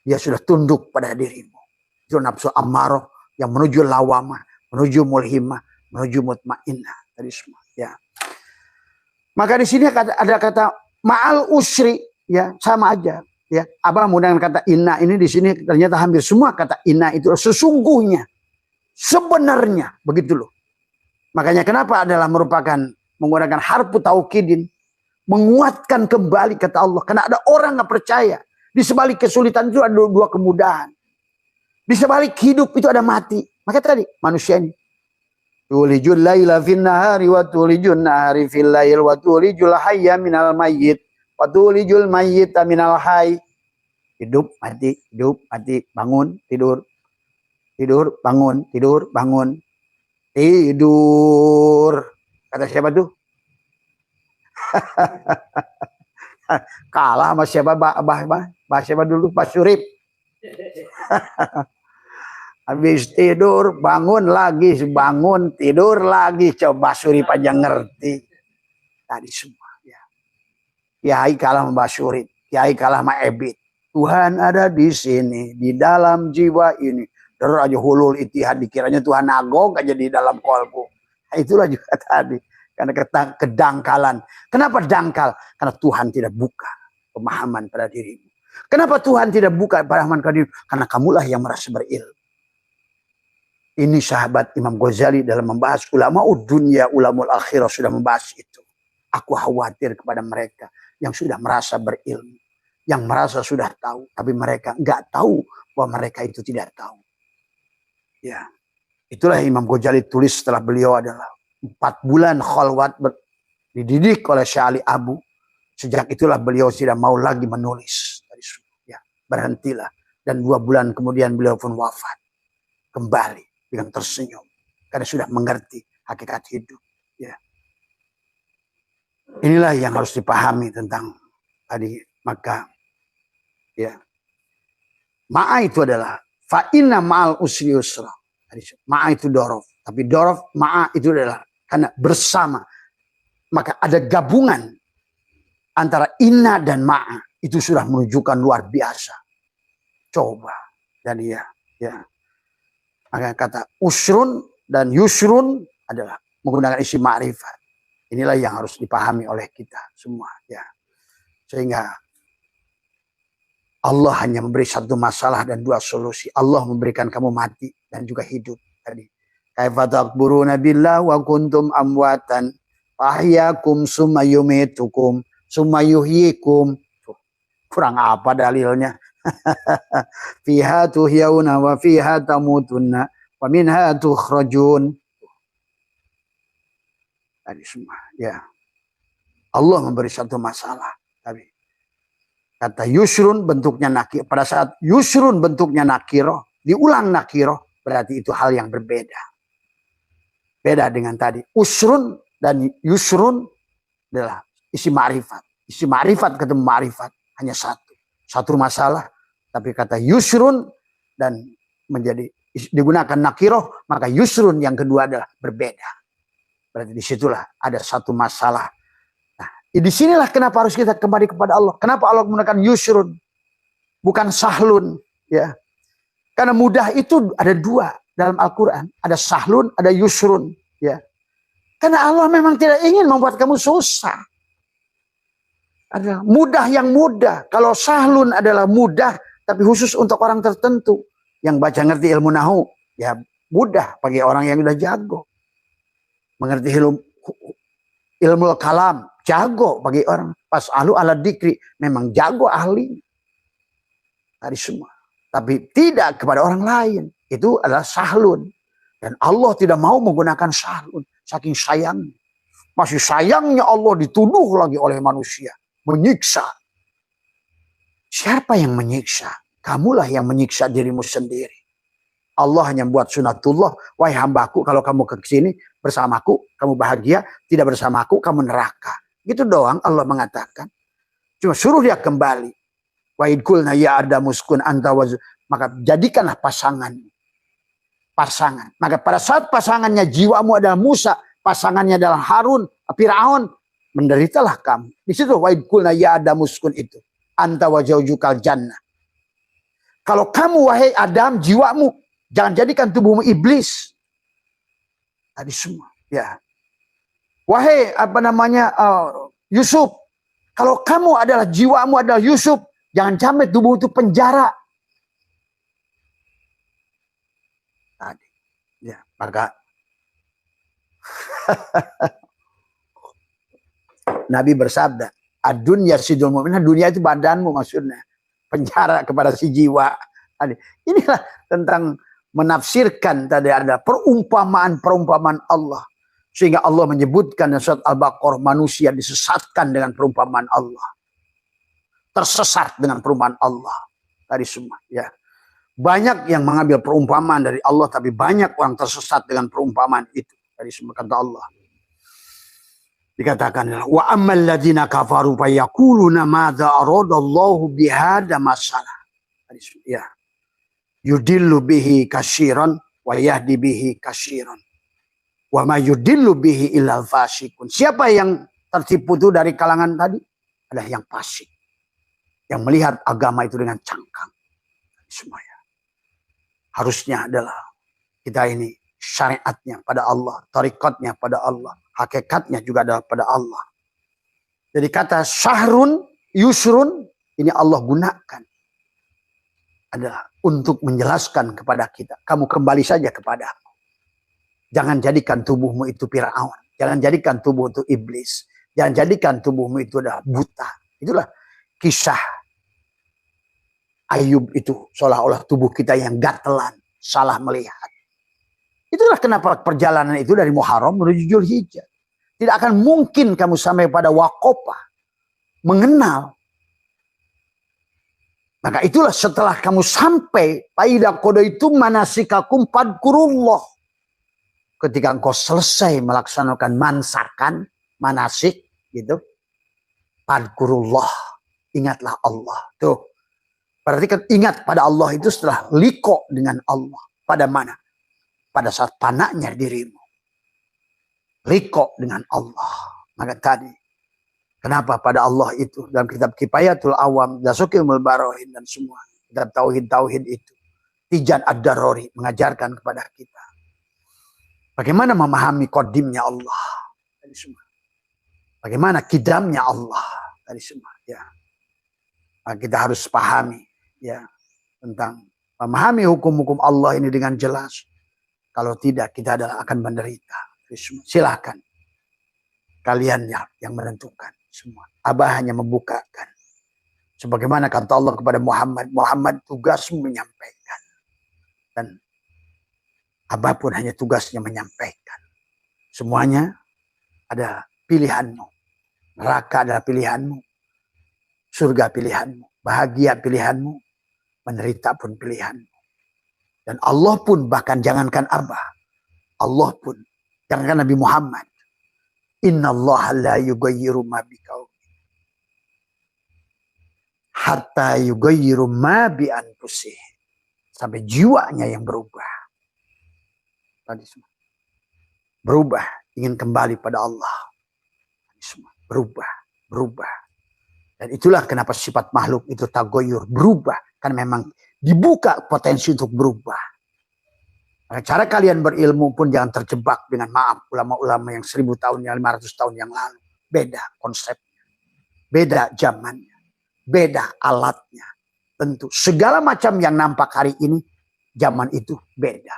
Dia sudah tunduk pada dirimu. Itu nafsu ammaroh yang menuju lawamah, menuju mulhimah, menuju mutmainnah. Tadi semua. Ya. Maka di sini ada kata ma'al usri, ya sama aja. Ya, Abah menggunakan kata inna ini di sini ternyata hampir semua kata inna itu sesungguhnya, sebenarnya, begitu loh. Makanya kenapa adalah merupakan menggunakan harfu taukidin, menguatkan kembali kata Allah. Karena ada orang nggak percaya. Di sebalik kesulitan itu ada dua kemudahan. Di sebalik hidup itu ada mati. Maka tadi manusia ini. Tulijul laila fin nahari wa tulijul nahari fil lail wa tulijul hayya minal mayyit wa tulijul mayyita minal hayy. Hidup, mati, bangun, tidur. Tidur, bangun, tidur, bangun. Tidur. Kata siapa tuh? Kalah sama siapa? Siapa dulu? Pak Surip. Habis tidur, bangun lagi, bangun, tidur lagi. Coba Surip aja ngerti. Tadi semua. Ya. Kiai kalah sama Surip. Kiai kalah sama Ebit. Tuhan ada di sini, di dalam jiwa ini. Terus aja hulul itihad, dikiranya Tuhan agong aja di dalam kolbu. Nah, itulah juga tadi. Karena kedangkalan. Kenapa dangkal? Karena Tuhan tidak buka pemahaman pada dirimu. Kenapa Tuhan tidak buka pemahaman pada dirimu? Karena kamulah yang merasa berilmu. Ini sahabat Imam Ghazali dalam membahas ulama dunia, ulama akhirah sudah membahas itu. Aku khawatir kepada mereka yang sudah merasa berilmu, yang merasa sudah tahu, tapi mereka nggak tahu bahwa mereka itu tidak tahu. Ya, itulah Imam Ghazali tulis setelah beliau adalah 4 bulan khalwat dididik oleh Syekh Ali Abu. Sejak itulah beliau tidak mau lagi menulis. Ya, berhentilah. Dan 2 bulan kemudian beliau pun wafat. Kembali dengan tersenyum. Karena sudah mengerti hakikat hidup. Ya. Inilah yang harus dipahami tentang tadi. Maka ya, ma'a itu adalah fa'inna ma'al usri yusra. Ma'a itu dorof. Tapi dorof ma'a itu adalah karena bersama. Maka ada gabungan antara inna dan ma'a. Itu sudah menunjukkan luar biasa. Coba. Dan ya. Maka kata usrun dan yusrun adalah menggunakan isi ma'rifat. Inilah yang harus dipahami oleh kita semua. Ya. Sehingga Allah hanya memberi 1 masalah dan 2 solusi. Allah memberikan kamu mati dan juga hidup. Tadi. Kaifa takburuna billah wa kuntum amwatan. Ahyakum summa yumitukum summa yuhyikum. Kurang apa dalilnya? Fiha tuhyauna wa fiha tamutunna wa minha tukhrajun. Tadi semua ya. Allah memberi 1 masalah. Tapi kata yusrun bentuknya nakir. Pada saat yusrun bentuknya nakiroh, diulang nakiroh, berarti itu hal yang berbeda. Beda dengan tadi. Usrun dan yusrun adalah isi ma'rifat. Isi ma'rifat ketemu ma'rifat hanya 1. 1 masalah. Tapi kata yusrun dan menjadi digunakan nakiroh, maka yusrun yang kedua adalah berbeda. Berarti disitulah ada 1 masalah. Nah, disinilah kenapa harus kita kembali kepada Allah. Kenapa Allah menggunakan yusrun, bukan sahlun, ya? Karena mudah itu ada 2 dalam Al-Quran. Ada sahlun, ada yusrun, ya. Karena Allah memang tidak ingin membuat kamu susah. Ada mudah yang mudah. Kalau sahlun adalah mudah, tapi khusus untuk orang tertentu. Yang baca ngerti ilmu nahu, ya mudah bagi orang yang udah jago. Mengerti ilmu kalam, jago bagi orang. Pas ahlu ala dikri, memang jago ahli. Tadi semua. Tapi tidak kepada orang lain. Itu adalah sahlun. Dan Allah tidak mau menggunakan sahlun. Saking sayangnya. Masih sayangnya Allah dituduh lagi oleh manusia. Menyiksa. Siapa yang menyiksa? Kamulah yang menyiksa dirimu sendiri. Allah hanya buat sunatullah. Wahai hambaku, kalau kamu ke sini bersamaku, kamu bahagia. Tidak bersamaku, kamu neraka. Gitu doang Allah mengatakan. Cuma suruh dia kembali. Wa idkulna ya adamu uskun anta waz. Maka jadikanlah pasangan. Maka pada saat pasangannya jiwamu adalah Musa, pasangannya adalah Harun, Firaun, menderitalah kamu. Di situ wa idkulna ya adamu uskun itu. Anta wa zaujukal jannah. Kalau kamu wahai Adam, jiwamu, jangan jadikan tubuhmu iblis. Tadi semua, ya. Wahai Yusuf, kalau kamu adalah jiwamu adalah Yusuf, jangan sampai tubuh itu penjara. Tadi, ya, maka Nabi bersabda, ad-dunya sidul mu'min, dunia itu badanmu maksudnya. Penjara kepada si jiwa. Inilah tentang menafsirkan tadi ada perumpamaan Allah. Sehingga Allah menyebutkan dalam surat Al-Baqarah manusia disesatkan dengan perumpamaan Allah. Tersesat dengan perumpamaan Allah. Tadi semua. Ya. Banyak yang mengambil perumpamaan dari Allah. Tapi banyak orang tersesat dengan perumpamaan itu. Tadi semua kata Allah. Dikatakan wa ammal ladzina kafaru fa yaquluna madza aradallahu bihadza masalah. Ya. Yudillu bihi katsiran wa yahdi bihi katsiran. Wa ma yudillu bihi illa fasikun. Siapa yang tertipu itu dari kalangan tadi? Adalah yang fasik. Yang melihat agama itu dengan cangkang. Semuanya. Harusnya adalah kita ini syariatnya pada Allah, tarikatnya pada Allah. Hakikatnya juga adalah pada Allah. Jadi kata syahrun, yusrun, ini Allah gunakan. Adalah untuk menjelaskan kepada kita. Kamu kembali saja kepada aku. Jangan jadikan tubuhmu itu Firaun. Jangan jadikan tubuh itu iblis. Jangan jadikan tubuhmu itu adalah buta. Itulah kisah Ayub itu, seolah-olah tubuh kita yang gatelan, salah melihat. Itulah kenapa perjalanan itu dari Muharram menuju Dzulhijjah. Tidak akan mungkin kamu sampai pada Waqofah, mengenal. Maka itulah setelah kamu sampai, faida qadaitum manasikakum fadhkurullah. Ketika engkau selesai melaksanakan manasik gitu, fadhkurullah, ingatlah Allah. Tuh. Berarti kan ingat pada Allah itu setelah liko dengan Allah. Pada mana? Pada saat panahnya dirimu. Liko dengan Allah. Maka tadi, kenapa pada Allah itu dalam kitab Kifayatul Awam, Dasukimul Barohin dan semua kitab tauhid itu, Tijan Ad-Darori mengajarkan kepada kita bagaimana memahami kodimnya Allah tadi semua. Bagaimana kidamnya Allah tadi semua. Ya, nah, kita harus pahami ya tentang memahami hukum-hukum Allah ini dengan jelas. Kalau tidak, kita adalah akan menderita. Silakan kalian yang menentukan semua. Abah hanya membukakan. Sebagaimana kata Allah kepada Muhammad, Muhammad tugasmu menyampaikan. Dan Abah pun hanya tugasnya menyampaikan. Semuanya ada pilihanmu. Neraka adalah pilihanmu. Surga pilihanmu. Bahagia pilihanmu. Menderita pun pilihanmu. Dan Allah pun bahkan jangankan Abah. Allah pun jangankan Nabi Muhammad. Innallaha la yughayyiru ma biqaumin hatta yughayyiru ma bi anfusihim. Sampai jiwanya yang berubah. Tadi semua. Berubah, ingin kembali pada Allah. Tadi semua. Berubah. Dan itulah kenapa sifat makhluk itu tagoyur, berubah. Karena memang dibuka potensi untuk berubah. Nah, cara kalian berilmu pun jangan terjebak dengan maaf ulama-ulama yang 1000 tahun, 500 tahun yang lalu. Beda konsepnya. Beda zamannya. Beda alatnya. Tentu segala macam yang nampak hari ini, zaman itu beda.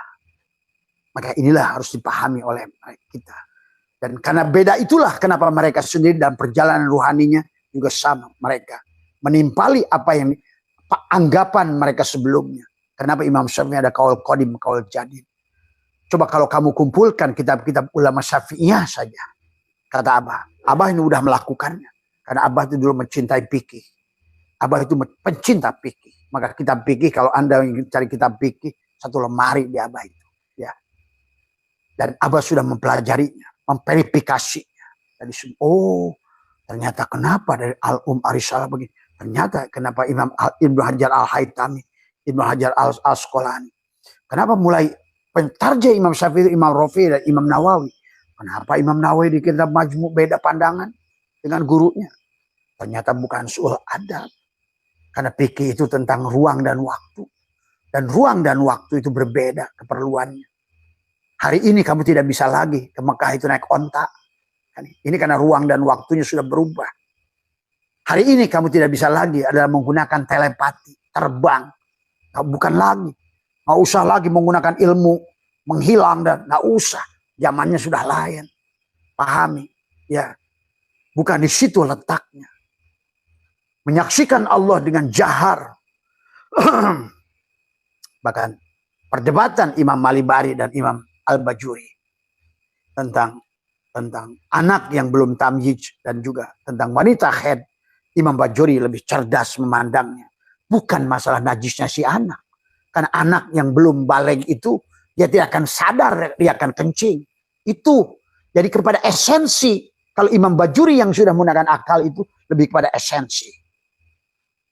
Maka inilah harus dipahami oleh kita. Dan karena beda itulah kenapa mereka sendiri dalam perjalanan ruhaninya juga sama. Mereka menimpali apa yang anggapan mereka sebelumnya. Kenapa Imam Syafi'i ada kaul qadim, kaul jadid. Coba kalau kamu kumpulkan kitab-kitab ulama Syafi'iyah saja. Kata Abah. Abah ini udah melakukannya. Karena Abah itu dulu mencintai fikih. Abah itu pencinta fikih. Maka kitab fikih, kalau Anda ingin cari kitab fikih, satu lemari di Abah itu. Ya. Dan Abah sudah mempelajarinya, memverifikasinya. Jadi, oh ternyata kenapa dari Al-Arisalah begini. Ternyata kenapa Ibnu Hajar Al-Haytami, Ibnu Hajar Al-Asqalani. Kenapa mulai pentarjah Imam Syafi'i, Imam Rafi'i, dan Imam Nawawi. Kenapa Imam Nawawi di kitab Majmu' beda pandangan dengan gurunya. Ternyata bukan soal adab. Karena fikih itu tentang ruang dan waktu. Dan ruang dan waktu itu berbeda keperluannya. Hari ini kamu tidak bisa lagi ke Mekah itu naik onta. Ini karena ruang dan waktunya sudah berubah. Hari ini kamu tidak bisa lagi adalah menggunakan telepati, terbang. Bukan lagi. Nggak usah lagi menggunakan ilmu, menghilang dan nggak usah. Zamannya sudah lain. Pahami. Ya. Bukan di situ letaknya. Menyaksikan Allah dengan jahar. Bahkan perdebatan Imam Malibari dan Imam Al-Bajuri. Tentang anak yang belum tamyiz dan juga tentang wanita haid. Imam Bajuri lebih cerdas memandangnya. Bukan masalah najisnya si anak. Karena anak yang belum baligh itu, dia tidak akan sadar, dia akan kencing. Itu. Jadi kepada esensi. Kalau Imam Bajuri yang sudah menggunakan akal itu, lebih kepada esensi.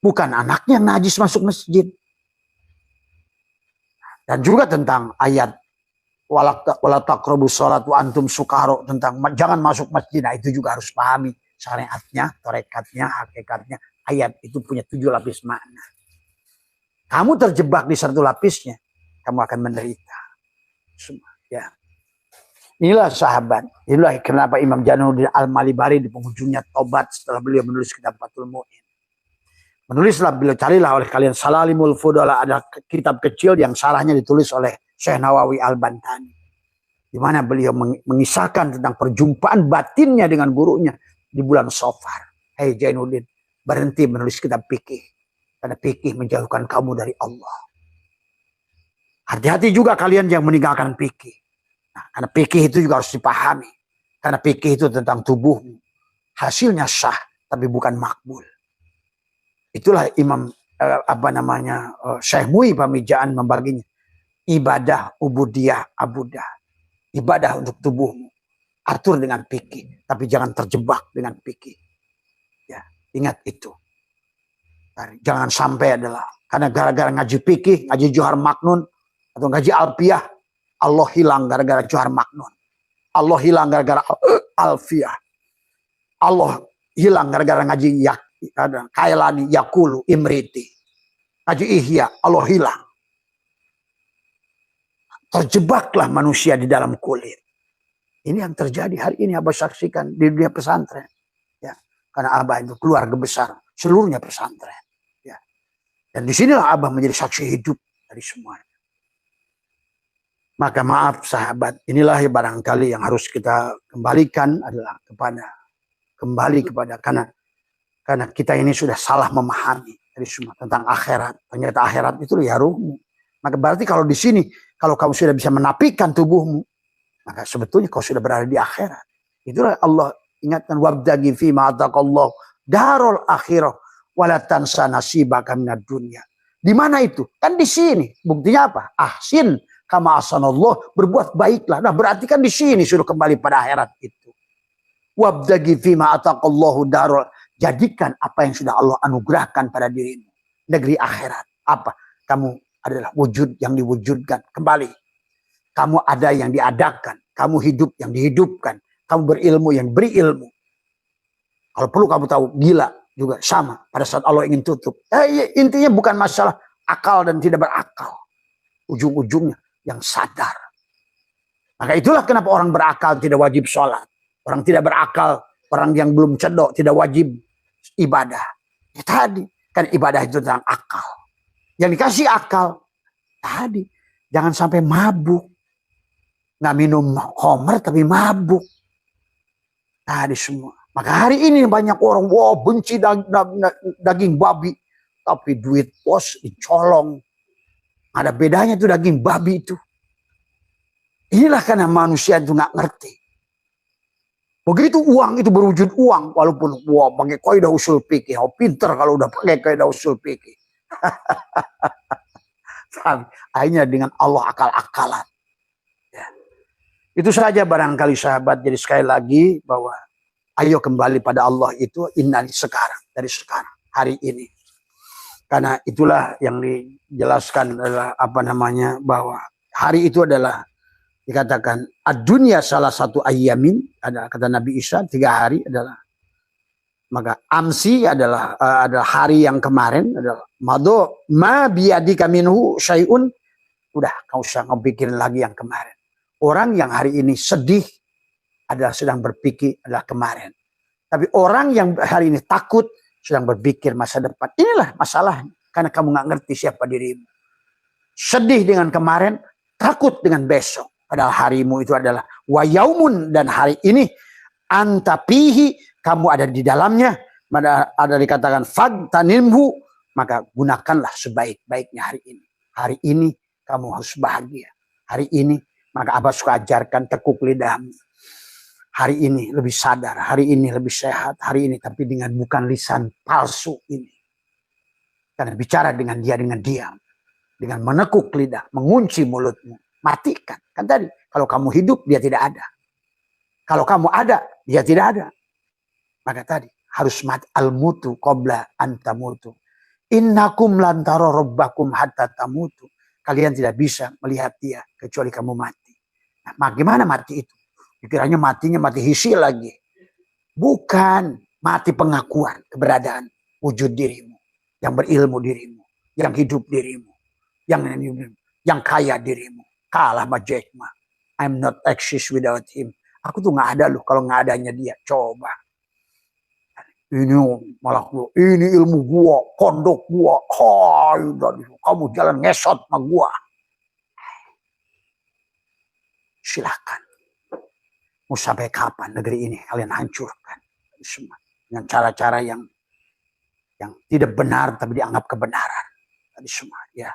Bukan anaknya yang najis masuk masjid. Dan juga tentang ayat wala taqrabus shalat wa antum sukara, tentang jangan masuk masjid. Nah, itu juga harus pahami syariatnya, torekatnya, hakikatnya. Ayat itu punya 7 lapis makna. Kamu terjebak di 1 lapisnya, kamu akan menderita. Semua, ya. Inilah sahabat. Inilah kenapa Imam Jalaluddin Al-Malibari di penghujungnya tobat setelah beliau menulis kitab Fathul Mu'in. Menulislah beliau, carilah oleh kalian Salalimul Fudala, ada kitab kecil yang sarahnya ditulis oleh Syekh Nawawi Al-Bantani. di mana beliau mengisahkan tentang perjumpaan batinnya dengan gurunya di bulan Safar. Hei Jainuddin, berhenti menulis kitab fikih, karena fikih menjauhkan kamu dari Allah. Hati-hati juga kalian yang meninggalkan fikih. Nah, karena fikih itu juga harus dipahami. Karena fikih itu tentang tubuhmu. Hasilnya sah, tapi bukan makbul. Itulah Imam Syekh Mu'i Pamijaan membaginya. Ibadah, ubudiyah, abudah. Ibadah untuk tubuhmu. Atur dengan fikih, tapi jangan terjebak dengan fikih. Ya, ingat itu. Jangan sampai adalah karena gara-gara ngaji fikih, ngaji Johar Maknun atau ngaji Alfiyah, Allah hilang gara-gara Johar Maknun. Allah hilang gara-gara Alfiyah. Allah hilang gara-gara ngaji Kailani, Yakulu, Imriti. Ngaji Ihya, Allah hilang. Terjebaklah manusia di dalam kulit. Ini yang terjadi hari ini Abah saksikan di dunia pesantren. Ya, karena Abah itu keluarga besar, seluruhnya pesantren. Ya. Dan disinilah Abah menjadi saksi hidup dari semuanya. Maka maaf sahabat, inilah barangkali yang harus kita kembalikan adalah kembali kepada karena kita ini sudah salah memahami dari semua tentang akhirat. Ternyata akhirat itu ya ruhmu. Maka berarti kalau di sini, kalau kamu sudah bisa menapikan tubuhmu, maka sebetulnya kau sudah berada di akhirat. Itulah Allah ingatkan, wabdagi fima ataqallahu darul akhirah wala tansa nasibaka minad dunya. Di mana itu? Kan di sini. Buktinya apa? Ahsin kama ahsanallah, berbuat baiklah. Nah, berarti kan di sini sudah kembali pada akhirat itu. Wabdagi fima ataqallahu darul, jadikan apa yang sudah Allah anugerahkan pada dirimu. Negeri akhirat. Apa? Kamu adalah wujud yang diwujudkan kembali. Kamu ada yang diadakan. Kamu hidup yang dihidupkan. Kamu berilmu yang beri ilmu. Kalau perlu kamu tahu, gila juga sama pada saat Allah ingin tutup. Intinya bukan masalah akal dan tidak berakal. Ujung-ujungnya yang sadar. Maka itulah kenapa orang berakal tidak wajib sholat. Orang tidak berakal, orang yang belum cedok tidak wajib ibadah. Ya tadi, kan ibadah itu tentang akal. Yang dikasih akal, tadi, jangan sampai mabuk. Nggak minum khamr tapi mabuk. Tadi semua. Maka hari ini banyak orang, benci daging babi. Tapi duit pos dicolong. Ada bedanya tuh daging babi itu. Inilah karena manusia itu nggak ngerti. Begitu uang itu berwujud uang. Walaupun pakai kaidah usul fikih. Pinter kalau udah pakai kaidah usul fikih. Akhirnya dengan Allah akal-akalan. Ya. Itu saja barangkali sahabat. Jadi sekali lagi bahwa ayo kembali pada Allah itu sekarang. Dari sekarang. Hari ini. Karena itulah yang dijelaskan adalah bahwa hari itu adalah dikatakan ad-dunya salah satu ayyamin. Ada kata Nabi Isa 3 hari adalah. Maka amsi adalah hari yang kemarin adalah mado ma biyadika minhu syai'un, udah kau usah pikirin lagi yang kemarin. Orang yang hari ini sedih adalah sedang berpikir adalah kemarin. Tapi orang yang hari ini takut sedang berpikir masa depan. Inilah masalahnya karena kamu nggak ngerti siapa dirimu. Sedih dengan kemarin, takut dengan besok. Padahal harimu itu adalah wa yaumun, dan hari ini antapihi, kamu ada di dalamnya. Ada dikatakan fagtanimhu, maka gunakanlah sebaik-baiknya hari ini. Hari ini kamu harus bahagia. Hari ini maka Abah suka ajarkan tekuk lidahmu. Hari ini lebih sadar, hari ini lebih sehat, hari ini tapi dengan bukan lisan palsu ini. Karena bicara dengan dia dengan diam, dengan menekuk lidah, mengunci mulutmu, matikan. Kan tadi, kalau kamu hidup dia tidak ada. Kalau kamu ada, dia tidak ada. Maka tadi harus mati. Al-mutu qabla antamutu. Innakum lantara rabbakum hatta tamutu. Kalian tidak bisa melihat dia kecuali kamu mati. Nah, bagaimana mati itu? Pikirannya matinya mati hisi lagi. Bukan mati pengakuan keberadaan wujud dirimu. Yang berilmu dirimu. Yang hidup dirimu. Yang kaya dirimu. Kalah sama Jack Ma. I'm not exist without him. Aku tuh nggak ada loh kalau nggak adanya dia. Coba. Ini malah gua, ini ilmu gua, pondok gua. Kamu jalan ngesot sama gua. Silakan. Mau sampai kapan negeri ini kalian hancurkan? Semua dengan cara-cara yang tidak benar tapi dianggap kebenaran. Tadi semua ya.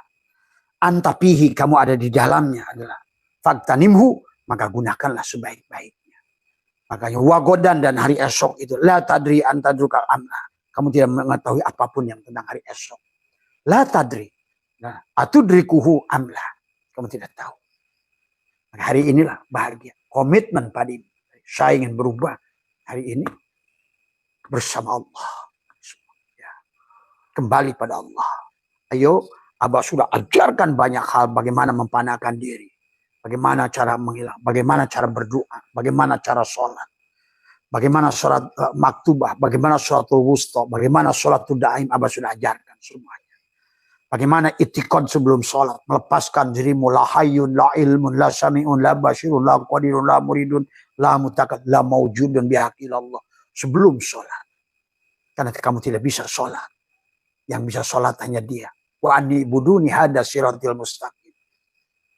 Antapihi, kamu ada di dalamnya adalah faktanimhu, maka gunakanlah sebaik-baiknya. Makanya wagodan dan hari esok itu la tadri antadruka amna. Kamu tidak mengetahui apapun yang tentang hari esok. La tadri. Nah, atudrikuhu amla. Kamu tidak tahu. Maka hari inilah bahagia. Komitmen pada ini. Saya ingin berubah hari ini bersama Allah. Ya. Kembali pada Allah. Ayo, Abah sudah ajarkan banyak hal bagaimana mempanahkan diri. Bagaimana cara menghilang, bagaimana cara berdoa, bagaimana cara sholat, bagaimana sholat maktubah, bagaimana sholatul wusta, bagaimana sholatul daim, Abah sudah ajarkan semuanya. Bagaimana itikad sebelum sholat, melepaskan dirimu la hayyun, la ilmun, la sami'un, la basirun, la qadirun, la muridun, la mutakad, la mawjudun bihaqilallah. Sebelum sholat. Karena kamu tidak bisa sholat. Yang bisa sholat hanya dia. Wa anni buduni hada siratil mustaqim.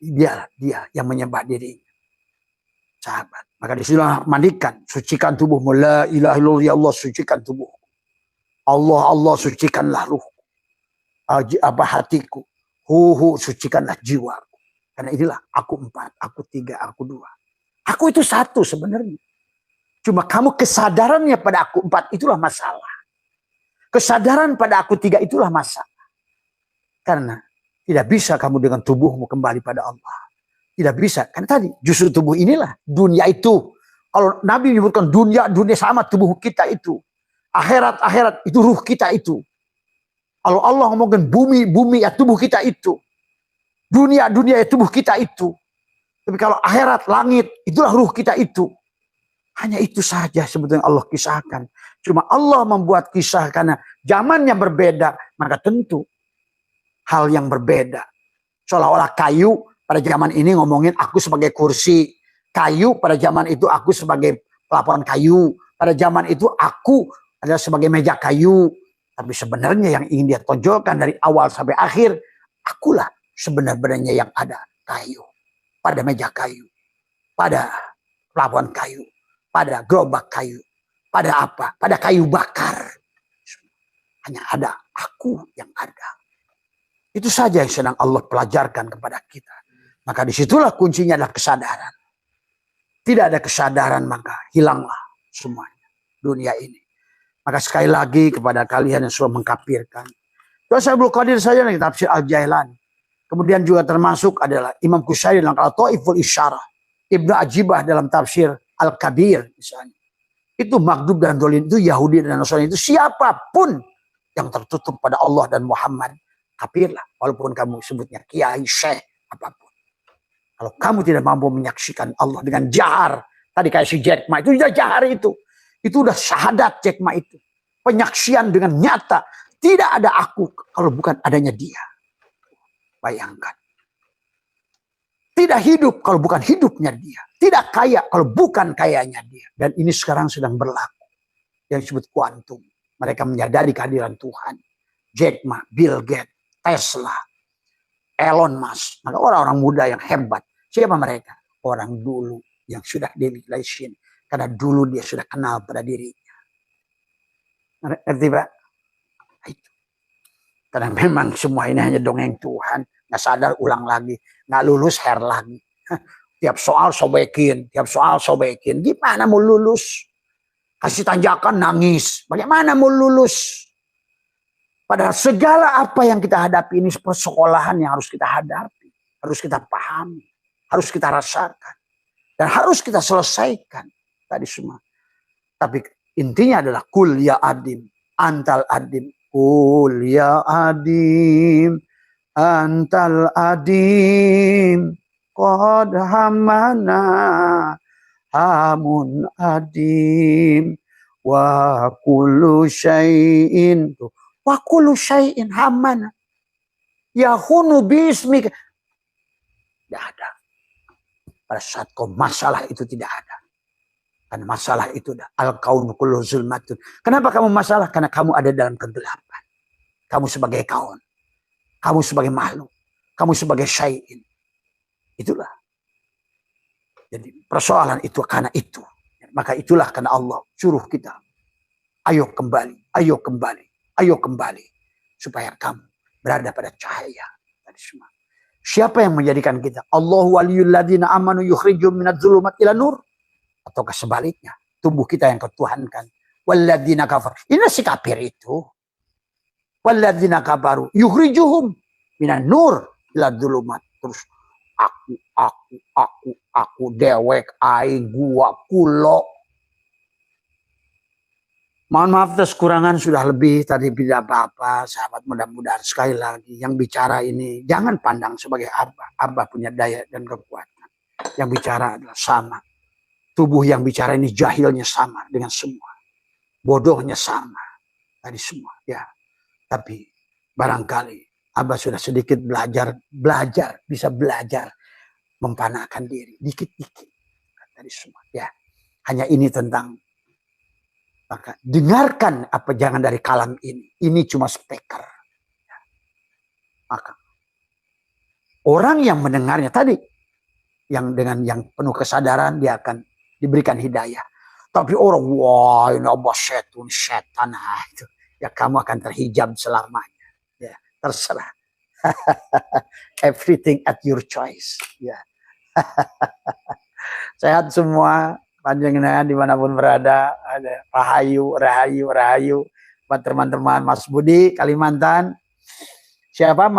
Dia yang menyembah dirinya. Sahabat. Maka disitu mandikan. Sucikan tubuhmu. La ilaha illallah ya Allah. Sucikan tubuhmu. Allah sucikanlah ruhku. Hatiku. Sucikanlah jiwaku. Karena inilah aku 4, aku 3, aku 2. Aku itu 1 sebenarnya. Cuma kamu kesadarannya pada aku 4 itulah masalah. Kesadaran pada aku 3 itulah masalah. Karena tidak bisa kamu dengan tubuhmu kembali pada Allah. Tidak bisa. Kan tadi justru tubuh inilah dunia itu. Kalau Nabi menyebutkan dunia sama tubuh kita itu. Akhirat itu ruh kita itu. Kalau Allah ngomongin bumi ya tubuh kita itu. Dunia ya tubuh kita itu. Tapi kalau akhirat, langit, itulah ruh kita itu. Hanya itu saja sebetulnya Allah kisahkan. Cuma Allah membuat kisah karena zamannya berbeda. Maka tentu hal yang berbeda. Seolah-olah kayu pada zaman ini ngomongin aku sebagai kursi. Kayu pada zaman itu aku sebagai pelabuhan kayu. Pada zaman itu aku adalah sebagai meja kayu. Tapi sebenarnya yang ingin dia tonjolkan dari awal sampai akhir. Akulah sebenarnya yang ada kayu. Pada meja kayu. Pada pelabuhan kayu. Pada gerobak kayu. Pada apa? Pada kayu bakar. Hanya ada aku yang ada. Itu saja yang sedang Allah pelajarkan kepada kita. Maka disitulah kuncinya adalah kesadaran. Tidak ada kesadaran maka hilanglah semuanya. Dunia ini. Maka sekali lagi kepada kalian yang sudah mengkafirkan. Terus Abdul Qadir saja lagi tafsir Al-Jailani. Kemudian juga termasuk adalah Imam Qushairi dalam Al-Ta'iful Isyarah. Ibnu Ajibah dalam tafsir Al-Kabir misalnya. Itu Maghdub dan Dolin itu Yahudi dan Nasrani itu siapapun yang tertutup pada Allah dan Muhammad. Kafirlah, walaupun kamu sebutnya kiai, syekh, apapun. Kalau kamu tidak mampu menyaksikan Allah dengan jahar, tadi kayak si Jack Ma, itu sudah jahar itu. Itu udah syahadat Jack Ma itu. Penyaksian dengan nyata. Tidak ada aku kalau bukan adanya dia. Bayangkan. Tidak hidup kalau bukan hidupnya dia. Tidak kaya kalau bukan kayanya dia. Dan ini sekarang sedang berlaku. Yang disebut kuantum. Mereka menyadari kehadiran Tuhan. Jack Ma, Bill Gates, Tesla, Elon Musk. Maka orang-orang muda yang hebat. Siapa mereka? Orang dulu yang sudah dililaisin. Karena dulu dia sudah kenal pada dirinya. Ngerti Pak? Itu. Karena memang semua ini hanya dongeng Tuhan. Nggak sadar ulang lagi. Nggak lulus hair lagi. Tiap soal sobekin. Tiap soal sobekin. Gimana mau lulus? Kasih tanjakan nangis. Bagaimana mau lulus? Padahal segala apa yang kita hadapi ini persekolahan yang harus kita hadapi. Harus kita pahami. Harus kita rasakan. Dan harus kita selesaikan. Tadi semua. Tapi intinya adalah kul ya adim. Antal adim. Kul ya adim. Antal adim. Qad hamana. Hamun adim. Wa kullu syai'in. Wa kullu syai'in hamana. Yahunu bismika. Tidak ada. Pada saat kau masalah itu tidak ada. Karena masalah itu dah. Al-kaunu kullu zulmatun. Kenapa kamu masalah? Karena kamu ada dalam kegelapan. Kamu sebagai kaun. Kamu sebagai makhluk. Kamu sebagai syai'in. Itulah. Jadi persoalan itu karena itu. Maka itulah karena Allah suruh kita. Ayo kembali, ayo kembali, ayo kembali. Supaya kamu berada pada cahaya. Tadi semua. Siapa yang menjadikan kita? Allahu waliyul ladzina amanu yukhrijum minadz dzulumat ila nur. Ataukah sebaliknya? Tubuh kita yang ketuhankan. Walladzina kafar. Ini si kafir itu. Walladzina kafaru yukhrijuhum minan nur ila dzulumat. Terus aku dewek aing gua kulo. Mohon maaf atas kekurangan sudah lebih tadi, tidak apa-apa sahabat. Mudah-mudahan sekali lagi yang bicara ini jangan pandang sebagai Abah. Abah punya daya dan kekuatan. Yang bicara adalah sama. Tubuh yang bicara ini jahilnya sama dengan semua. Bodohnya sama. Tadi semua ya. Tapi barangkali Abah sudah sedikit belajar, bisa belajar mempanahkan diri dikit-dikit. Tadi semua ya. Hanya ini tentang, maka dengarkan apa jangan dari kalam ini. Ini cuma speaker. Maka orang yang mendengarnya tadi, yang dengan yang penuh kesadaran dia akan diberikan hidayah. Tapi orang, wah ini Abah setan, itu ya kamu akan terhijab selamanya. Ya terserah. Everything at your choice. Ya. Sehat semua. Panjenengan dimanapun berada, ada rahayu buat teman-teman Mas Budi Kalimantan, siapa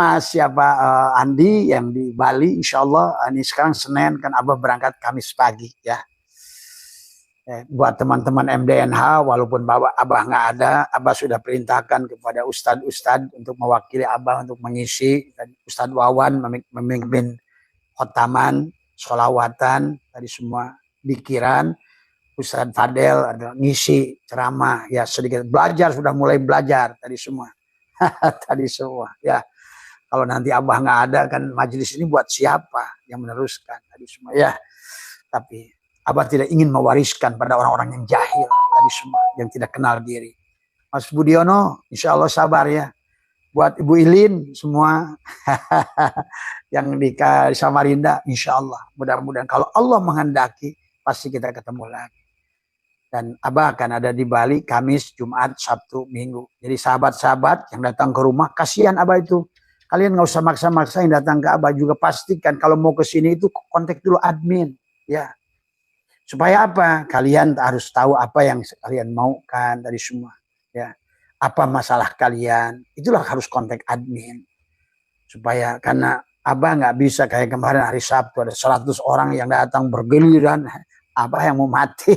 Andi yang di Bali, insya Allah ini sekarang Senin kan Abah berangkat Kamis pagi ya. Buat teman-teman MDNH walaupun Abah nggak ada, Abah sudah perintahkan kepada ustadz untuk mewakili Abah untuk mengisi. Ustadz Wawan memimpin khotaman, sholawatan tadi semua. Pikiran Ustadz Fadel ada ngisi ceramah ya, sedikit belajar, sudah mulai belajar tadi semua. Tadi semua ya. Kalau nanti Abah nggak ada kan majelis ini buat siapa yang meneruskan tadi semua ya. Tapi Abah tidak ingin mewariskan pada orang-orang yang jahil tadi semua, yang tidak kenal diri. Mas Budiono insya Allah sabar ya. Buat Ibu Ilin semua yang di Samarinda, insya Allah mudah-mudahan kalau Allah menghendaki pasti kita ketemu lagi. Dan Abah akan ada di Bali Kamis, Jumat, Sabtu, Minggu. Jadi sahabat-sahabat yang datang ke rumah, kasihan Abah itu. Kalian nggak usah maksa-maksa yang datang ke Abah, juga pastikan kalau mau ke sini itu kontak dulu admin, ya. Supaya apa? Kalian harus tahu apa yang kalian mau kan dari semua, ya. Apa masalah kalian? Itulah harus kontak admin. Supaya karena Abah nggak bisa kayak kemarin hari Sabtu ada 100 orang yang datang bergiliran. Abah yang mau mati.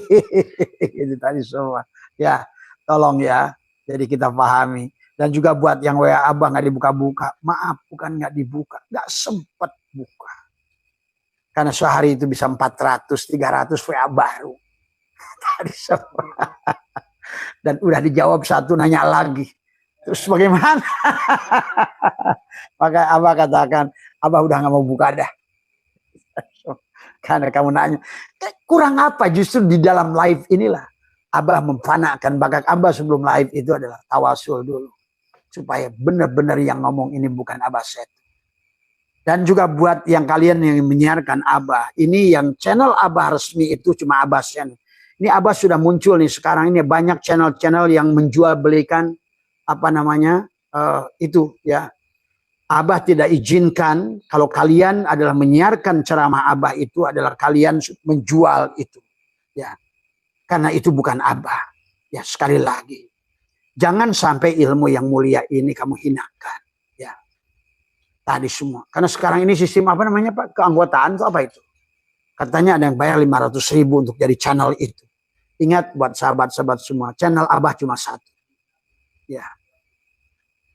Itu tadi semua. Ya, tolong ya. Jadi kita pahami. Dan juga buat yang WA Abah nggak dibuka-buka. Maaf, bukan nggak dibuka. Nggak sempat buka. Karena sehari itu bisa 400, 300 WA baru. Tadi semua. Dan udah dijawab satu, nanya lagi. Terus bagaimana? Maka Abah katakan, Abah udah nggak mau buka dah. Karena kamu nanya, kurang apa? Justru di dalam live inilah Abah memfanakan bakat Abah sebelum live itu adalah tawasul dulu. Supaya benar-benar yang ngomong ini bukan Abah set. Dan juga buat yang kalian yang menyiarkan Abah, ini yang channel Abah resmi itu cuma Abah channel. Ini Abah sudah muncul nih sekarang ini banyak channel-channel yang menjual belikan apa namanya itu ya. Abah tidak izinkan kalau kalian adalah menyiarkan ceramah Abah itu adalah kalian menjual itu. Ya. Karena itu bukan Abah. Ya, sekali lagi. Jangan sampai ilmu yang mulia ini kamu hinakan. Ya. Tadi semua. Karena sekarang ini sistem apa namanya Pak? Keanggotaan itu apa itu? Katanya ada yang bayar 500.000 untuk jadi channel itu. Ingat buat sahabat-sahabat semua, channel Abah cuma satu. Ya.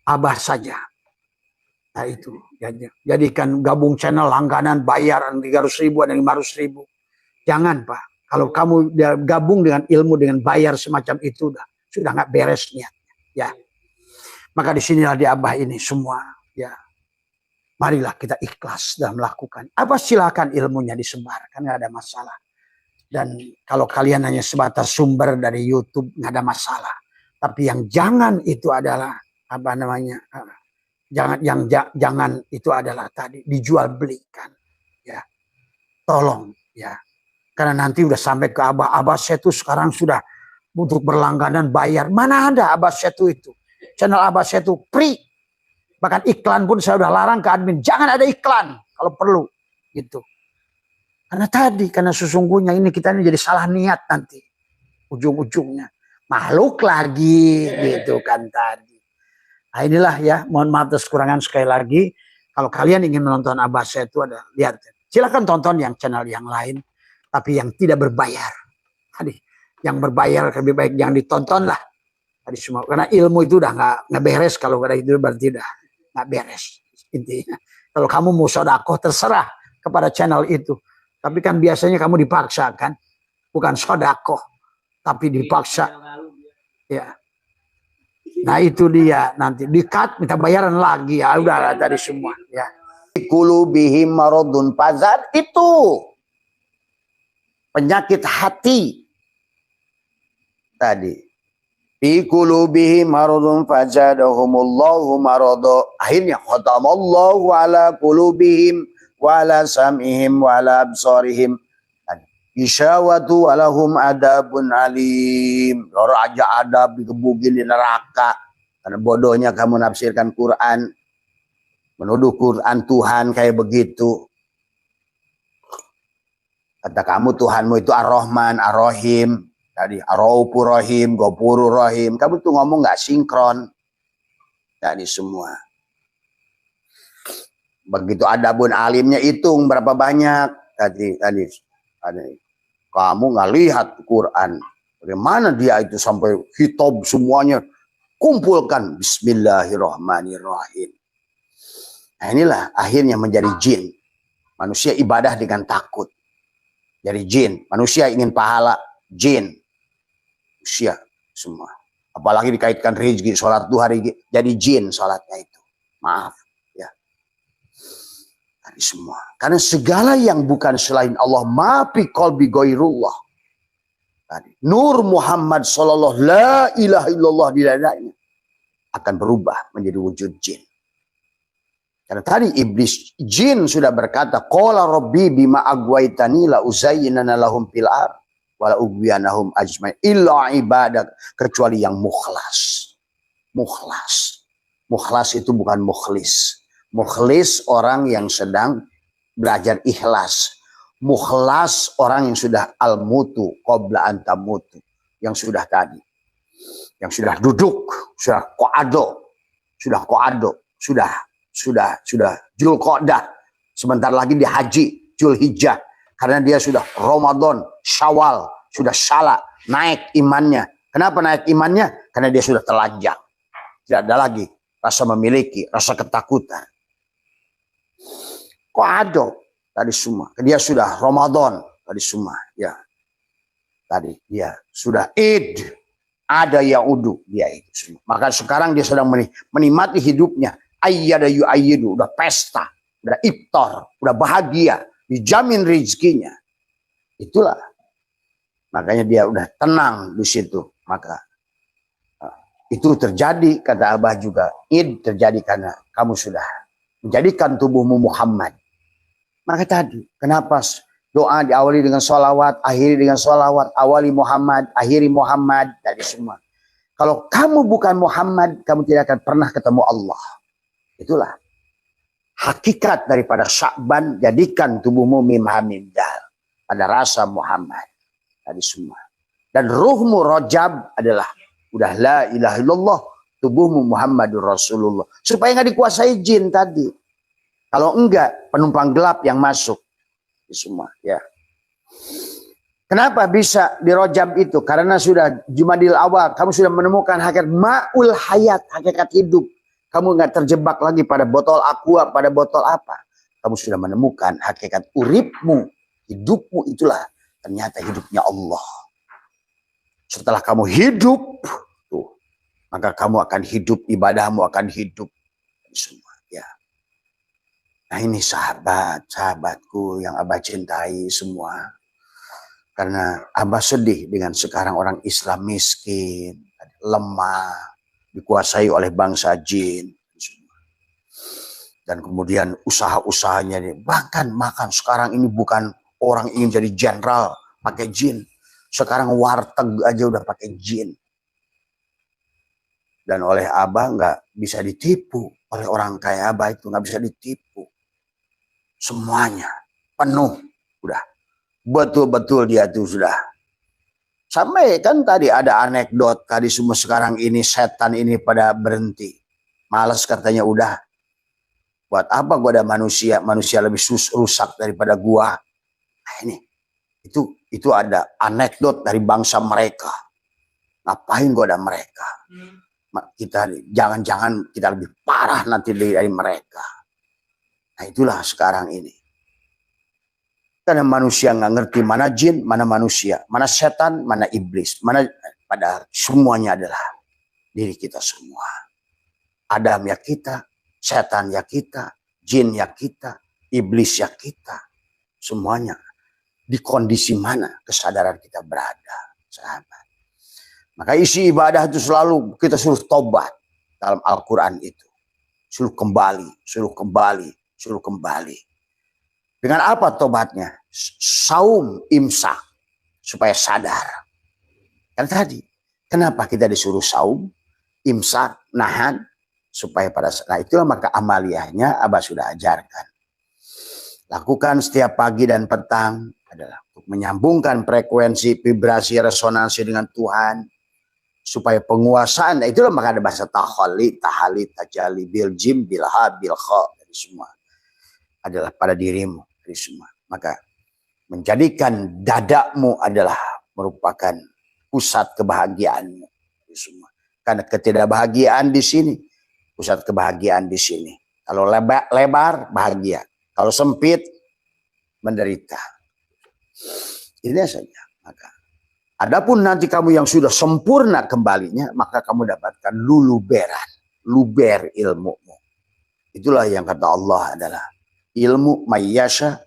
Abah saja. Nah itu, jadikan gabung channel langganan bayar 300.000 dan 500.000. Jangan Pak, kalau kamu gabung dengan ilmu dengan bayar semacam itu sudah nggak beres niatnya. Ya, maka disinilah di Abah ini semua. Ya, marilah kita ikhlas dalam melakukan. Abah silakan ilmunya disebarkan, nggak ada masalah. Dan kalau kalian hanya sebatas sumber dari YouTube nggak ada masalah. Tapi yang jangan itu adalah apa namanya? Jangan itu adalah tadi dijual belikan, ya. Tolong, ya. Karena nanti udah sampai ke Abah. Abah Setu sekarang sudah untuk berlangganan bayar. Mana ada Abah Setu itu? Channel Abah Setu free. Bahkan iklan pun saya udah larang ke admin. Jangan ada iklan kalau perlu. Gitu. Karena sesungguhnya ini kita ini jadi salah niat nanti. Ujung-ujungnya. Makhluk lagi gitu kan tadi. Nah inilah ya, mohon maaf atas kekurangan sekali lagi. Kalau kalian ingin menonton Abah Setu ada, lihat. Silakan tonton yang channel yang lain. Tapi yang tidak berbayar. Tadi, yang berbayar lebih baik jangan ditonton lah. Tadi semua. Karena ilmu itu udah nggak beres. Kalau nggak itu berarti udah nggak beres. Intinya. Kalau kamu mau sodakoh terserah kepada channel itu. Tapi kan biasanya kamu dipaksa kan. Bukan sodakoh. Tapi dipaksa. Ya. Nah itu dia nanti di-cut minta bayaran lagi ya udah dari semua ya. Qulubihim maradun, pazar itu penyakit hati tadi. Fi qulubihim maradun fazadahumullahu marada. Akhirnya khatamallahu ala qulubihim wa ala sam'ihim wa ala absarihim isyawatu walahum adabun alim. Loro aja adab dikebukin di neraka. Karena bodohnya kamu nafsirkan Quran. Menuduh Quran Tuhan kayak begitu. Kata kamu Tuhanmu itu Ar-Rahman, Ar-Rahim. Tadi Ar-Raufur Rahim, Ghafurur Rahim. Kamu tuh ngomong gak sinkron. Tadi semua. Begitu adabun alimnya hitung berapa banyak. Tadi. Kamu nggak lihat Quran. Bagaimana dia itu sampai hitab semuanya. Kumpulkan. Bismillahirrahmanirrahim. Nah inilah akhirnya menjadi jin. Manusia ibadah dengan takut. Jadi jin. Manusia ingin pahala. Jin. Manusia semua. Apalagi dikaitkan rezeki. Sholat duha jadi jin sholatnya itu. Maaf. Semua. Karena segala yang bukan selain Allah, mafi qalbi ghairullah. Nur Muhammad sallallahu la ilaha illallah di dadanya akan berubah menjadi wujud jin. Karena tadi iblis jin sudah berkata, qala rabbi bima agwaitani la uzayyinana lahum fil ard wa la ughwiyanahum ajmain illa ibadak, kecuali yang mukhlas. Mukhlas. Mukhlas itu bukan mukhlis. Mukhlis orang yang sedang belajar ikhlas. Mukhlas orang yang sudah al-mutu qabla antamutu. Yang sudah tadi. Yang sudah duduk. Sudah qa'ado. Sudah Julqa'dah. Sebentar lagi di haji. Julhijjah. Karena dia sudah Ramadan. Syawal. Sudah syala. Naik imannya. Kenapa naik imannya? Karena dia sudah telanjang. Tidak ada lagi rasa memiliki. Rasa ketakutan. Kok ada tadi semua. Dia sudah Ramadan tadi semua ya. Tadi dia sudah Id. Ada yang udu dia itu semua. Maka sekarang dia sedang menikmati hidupnya. Ayyada yu'ayyidu, udah pesta, udah iftar, udah bahagia, dijamin rezekinya. Itulah. Makanya dia udah tenang di situ. Maka itu terjadi kata Abah juga. Id terjadi karena kamu sudah menjadikan tubuhmu Muhammad. Maka tadi, kenapa doa diawali dengan sholawat, akhiri dengan sholawat, awali Muhammad, akhiri Muhammad, tadi semua. Kalau kamu bukan Muhammad, kamu tidak akan pernah ketemu Allah. Itulah hakikat daripada Sya'ban, jadikan tubuhmu mim hamim dal, pada rasa Muhammad, tadi semua. Dan ruhmu Rajab adalah udah la ilaha illallah, tubuhmu Muhammadur Rasulullah. Supaya nggak dikuasai jin tadi. Kalau enggak, penumpang gelap yang masuk. Semua, ya. Kenapa bisa di Rajab itu? Karena sudah Jumadil awal, kamu sudah menemukan hakikat ma'ul hayat, hakikat hidup. Kamu enggak terjebak lagi pada botol aqua, pada botol apa. Kamu sudah menemukan hakikat uripmu, hidupmu itulah ternyata hidupnya Allah. Setelah kamu hidup, tuh, maka kamu akan hidup, ibadahmu akan hidup. Semua, ya. Nah ini sahabatku yang Abah cintai semua. Karena Abah sedih dengan sekarang orang Islam miskin, lemah, dikuasai oleh bangsa jin. Dan kemudian usaha-usahanya, bahkan makan sekarang ini bukan orang ingin jadi jenderal, pakai jin. Sekarang warteg aja udah pakai jin. Dan oleh Abah nggak bisa ditipu. Oleh orang kayak Abah itu nggak bisa ditipu. Semuanya penuh. Udah. Betul-betul dia tuh sudah. Sampai kan tadi ada anekdot. Tadi semua sekarang ini setan ini pada berhenti. Males katanya udah. Buat apa gua ada manusia? Manusia lebih rusak daripada gua. Nah ini. Itu ada anekdot dari bangsa mereka. Ngapain gua ada mereka? Kita jangan-jangan kita lebih parah nanti dari mereka. Nah itulah sekarang ini. Karena manusia nggak ngerti mana jin, mana manusia, mana setan, mana iblis, mana padahal semuanya adalah diri kita semua. Adam ya kita, setan ya kita, jin ya kita, iblis ya kita. Semuanya di kondisi mana kesadaran kita berada, sahabat. Maka isi ibadah itu selalu kita suruh tobat dalam Al-Quran itu. Suruh kembali, suruh kembali, suruh kembali. Dengan apa tobatnya? Saum, imsak, supaya sadar. Kan tadi, kenapa kita disuruh saum, imsak, nahan, supaya pada saat itulah maka amaliyahnya Abah sudah ajarkan. Lakukan setiap pagi dan petang adalah untuk menyambungkan frekuensi, vibrasi, resonansi dengan Tuhan. Supaya penguasaan, itulah maka ada bahasa tahali, tajali, bil jim, bil ha, bil kha, dari semua. Adalah pada dirimu, dari semua. Maka menjadikan dadamu adalah merupakan pusat kebahagiaanmu, dari semua. Karena ketidakbahagiaan di sini, pusat kebahagiaan di sini. Kalau lebar, bahagia. Kalau sempit, menderita. Ini saja. Maka adapun nanti kamu yang sudah sempurna kembalinya, maka kamu dapatkan luluberan, luber ilmumu. Itulah yang kata Allah adalah ilmu mayyasha,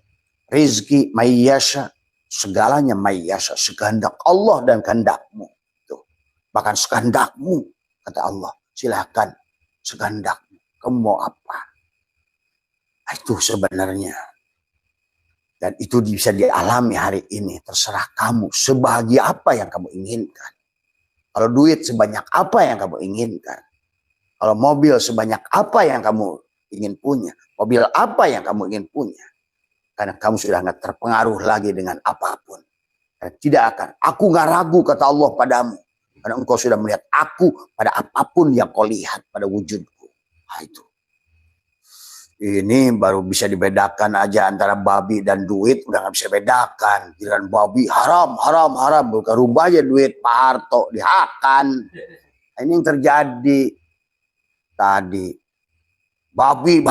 rizki mayyasha, segalanya mayyasha, sekehendak Allah dan kehendakmu. Tuh. Bahkan sekehendakmu, kata Allah, silakan sekehendakmu, kamu mau apa? Itu sebenarnya. Dan itu bisa dialami hari ini. Terserah kamu. Sebahagia apa yang kamu inginkan. Kalau duit sebanyak apa yang kamu inginkan. Kalau mobil sebanyak apa yang kamu ingin punya. Mobil apa yang kamu ingin punya. Karena kamu sudah nggak terpengaruh lagi dengan apapun. Dan tidak akan. Aku nggak ragu kata Allah padamu. Karena engkau sudah melihat aku pada apapun yang kau lihat pada wujudku. Nah itu. Ini baru bisa dibedakan aja antara babi dan duit. Udah nggak bisa bedakan. Giliran babi haram. Bukan rubah aja duit Pak Harto dihakan. Nah, ini yang terjadi tadi. Babi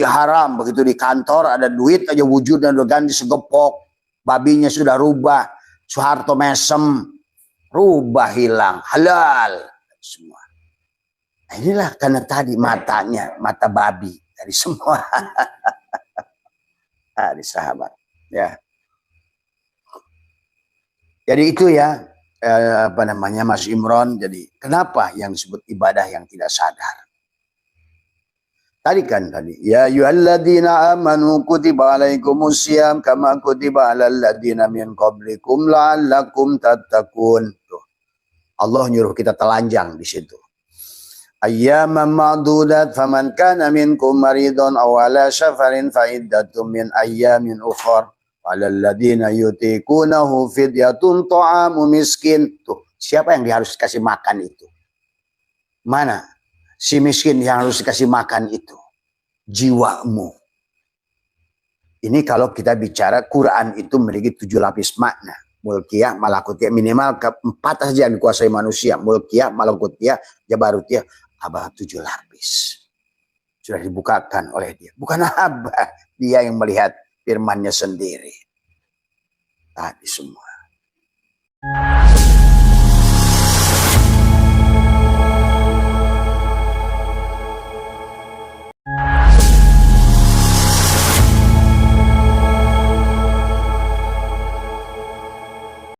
haram. Begitu di kantor ada duit aja wujudnya udah ganti segepok. Babinya sudah rubah. Soeharto mesem. Rubah hilang. Halal. Semua. Nah, inilah karena tadi matanya. Mata babi. Dari semua. Dari sahabat. Ya. Jadi itu ya. Mas Imron. Jadi kenapa yang disebut ibadah yang tidak sadar? Tadi. Ya ayyuhalladzina amanu kutiba alaikumusiyam kama kutiba alal ladzina min qablikum la'allakum tattaqun. Allah nyuruh kita telanjang di situ. Ayyaman ma'dudat faman kana minkum maridun aw ala safarin fa iddatum min ayyamin ukhra walal ladzina yutiqunahu fidyatun ta'amu miskin. Tuh, siapa yang harus dikasih makan itu? Mana? Si miskin yang harus dikasih makan itu. Jiwamu. Ini kalau kita bicara Quran itu memiliki 7 lapis makna. Mulkiyah, malakutiyah, minimal 4 saja yang dikuasai manusia. Mulkiyah, malakutiyah, jabarutiyah. Abah 7 lapis. Sudah dibukakan oleh dia. Bukan Abah. Dia yang melihat firmannya sendiri. Tadi semua.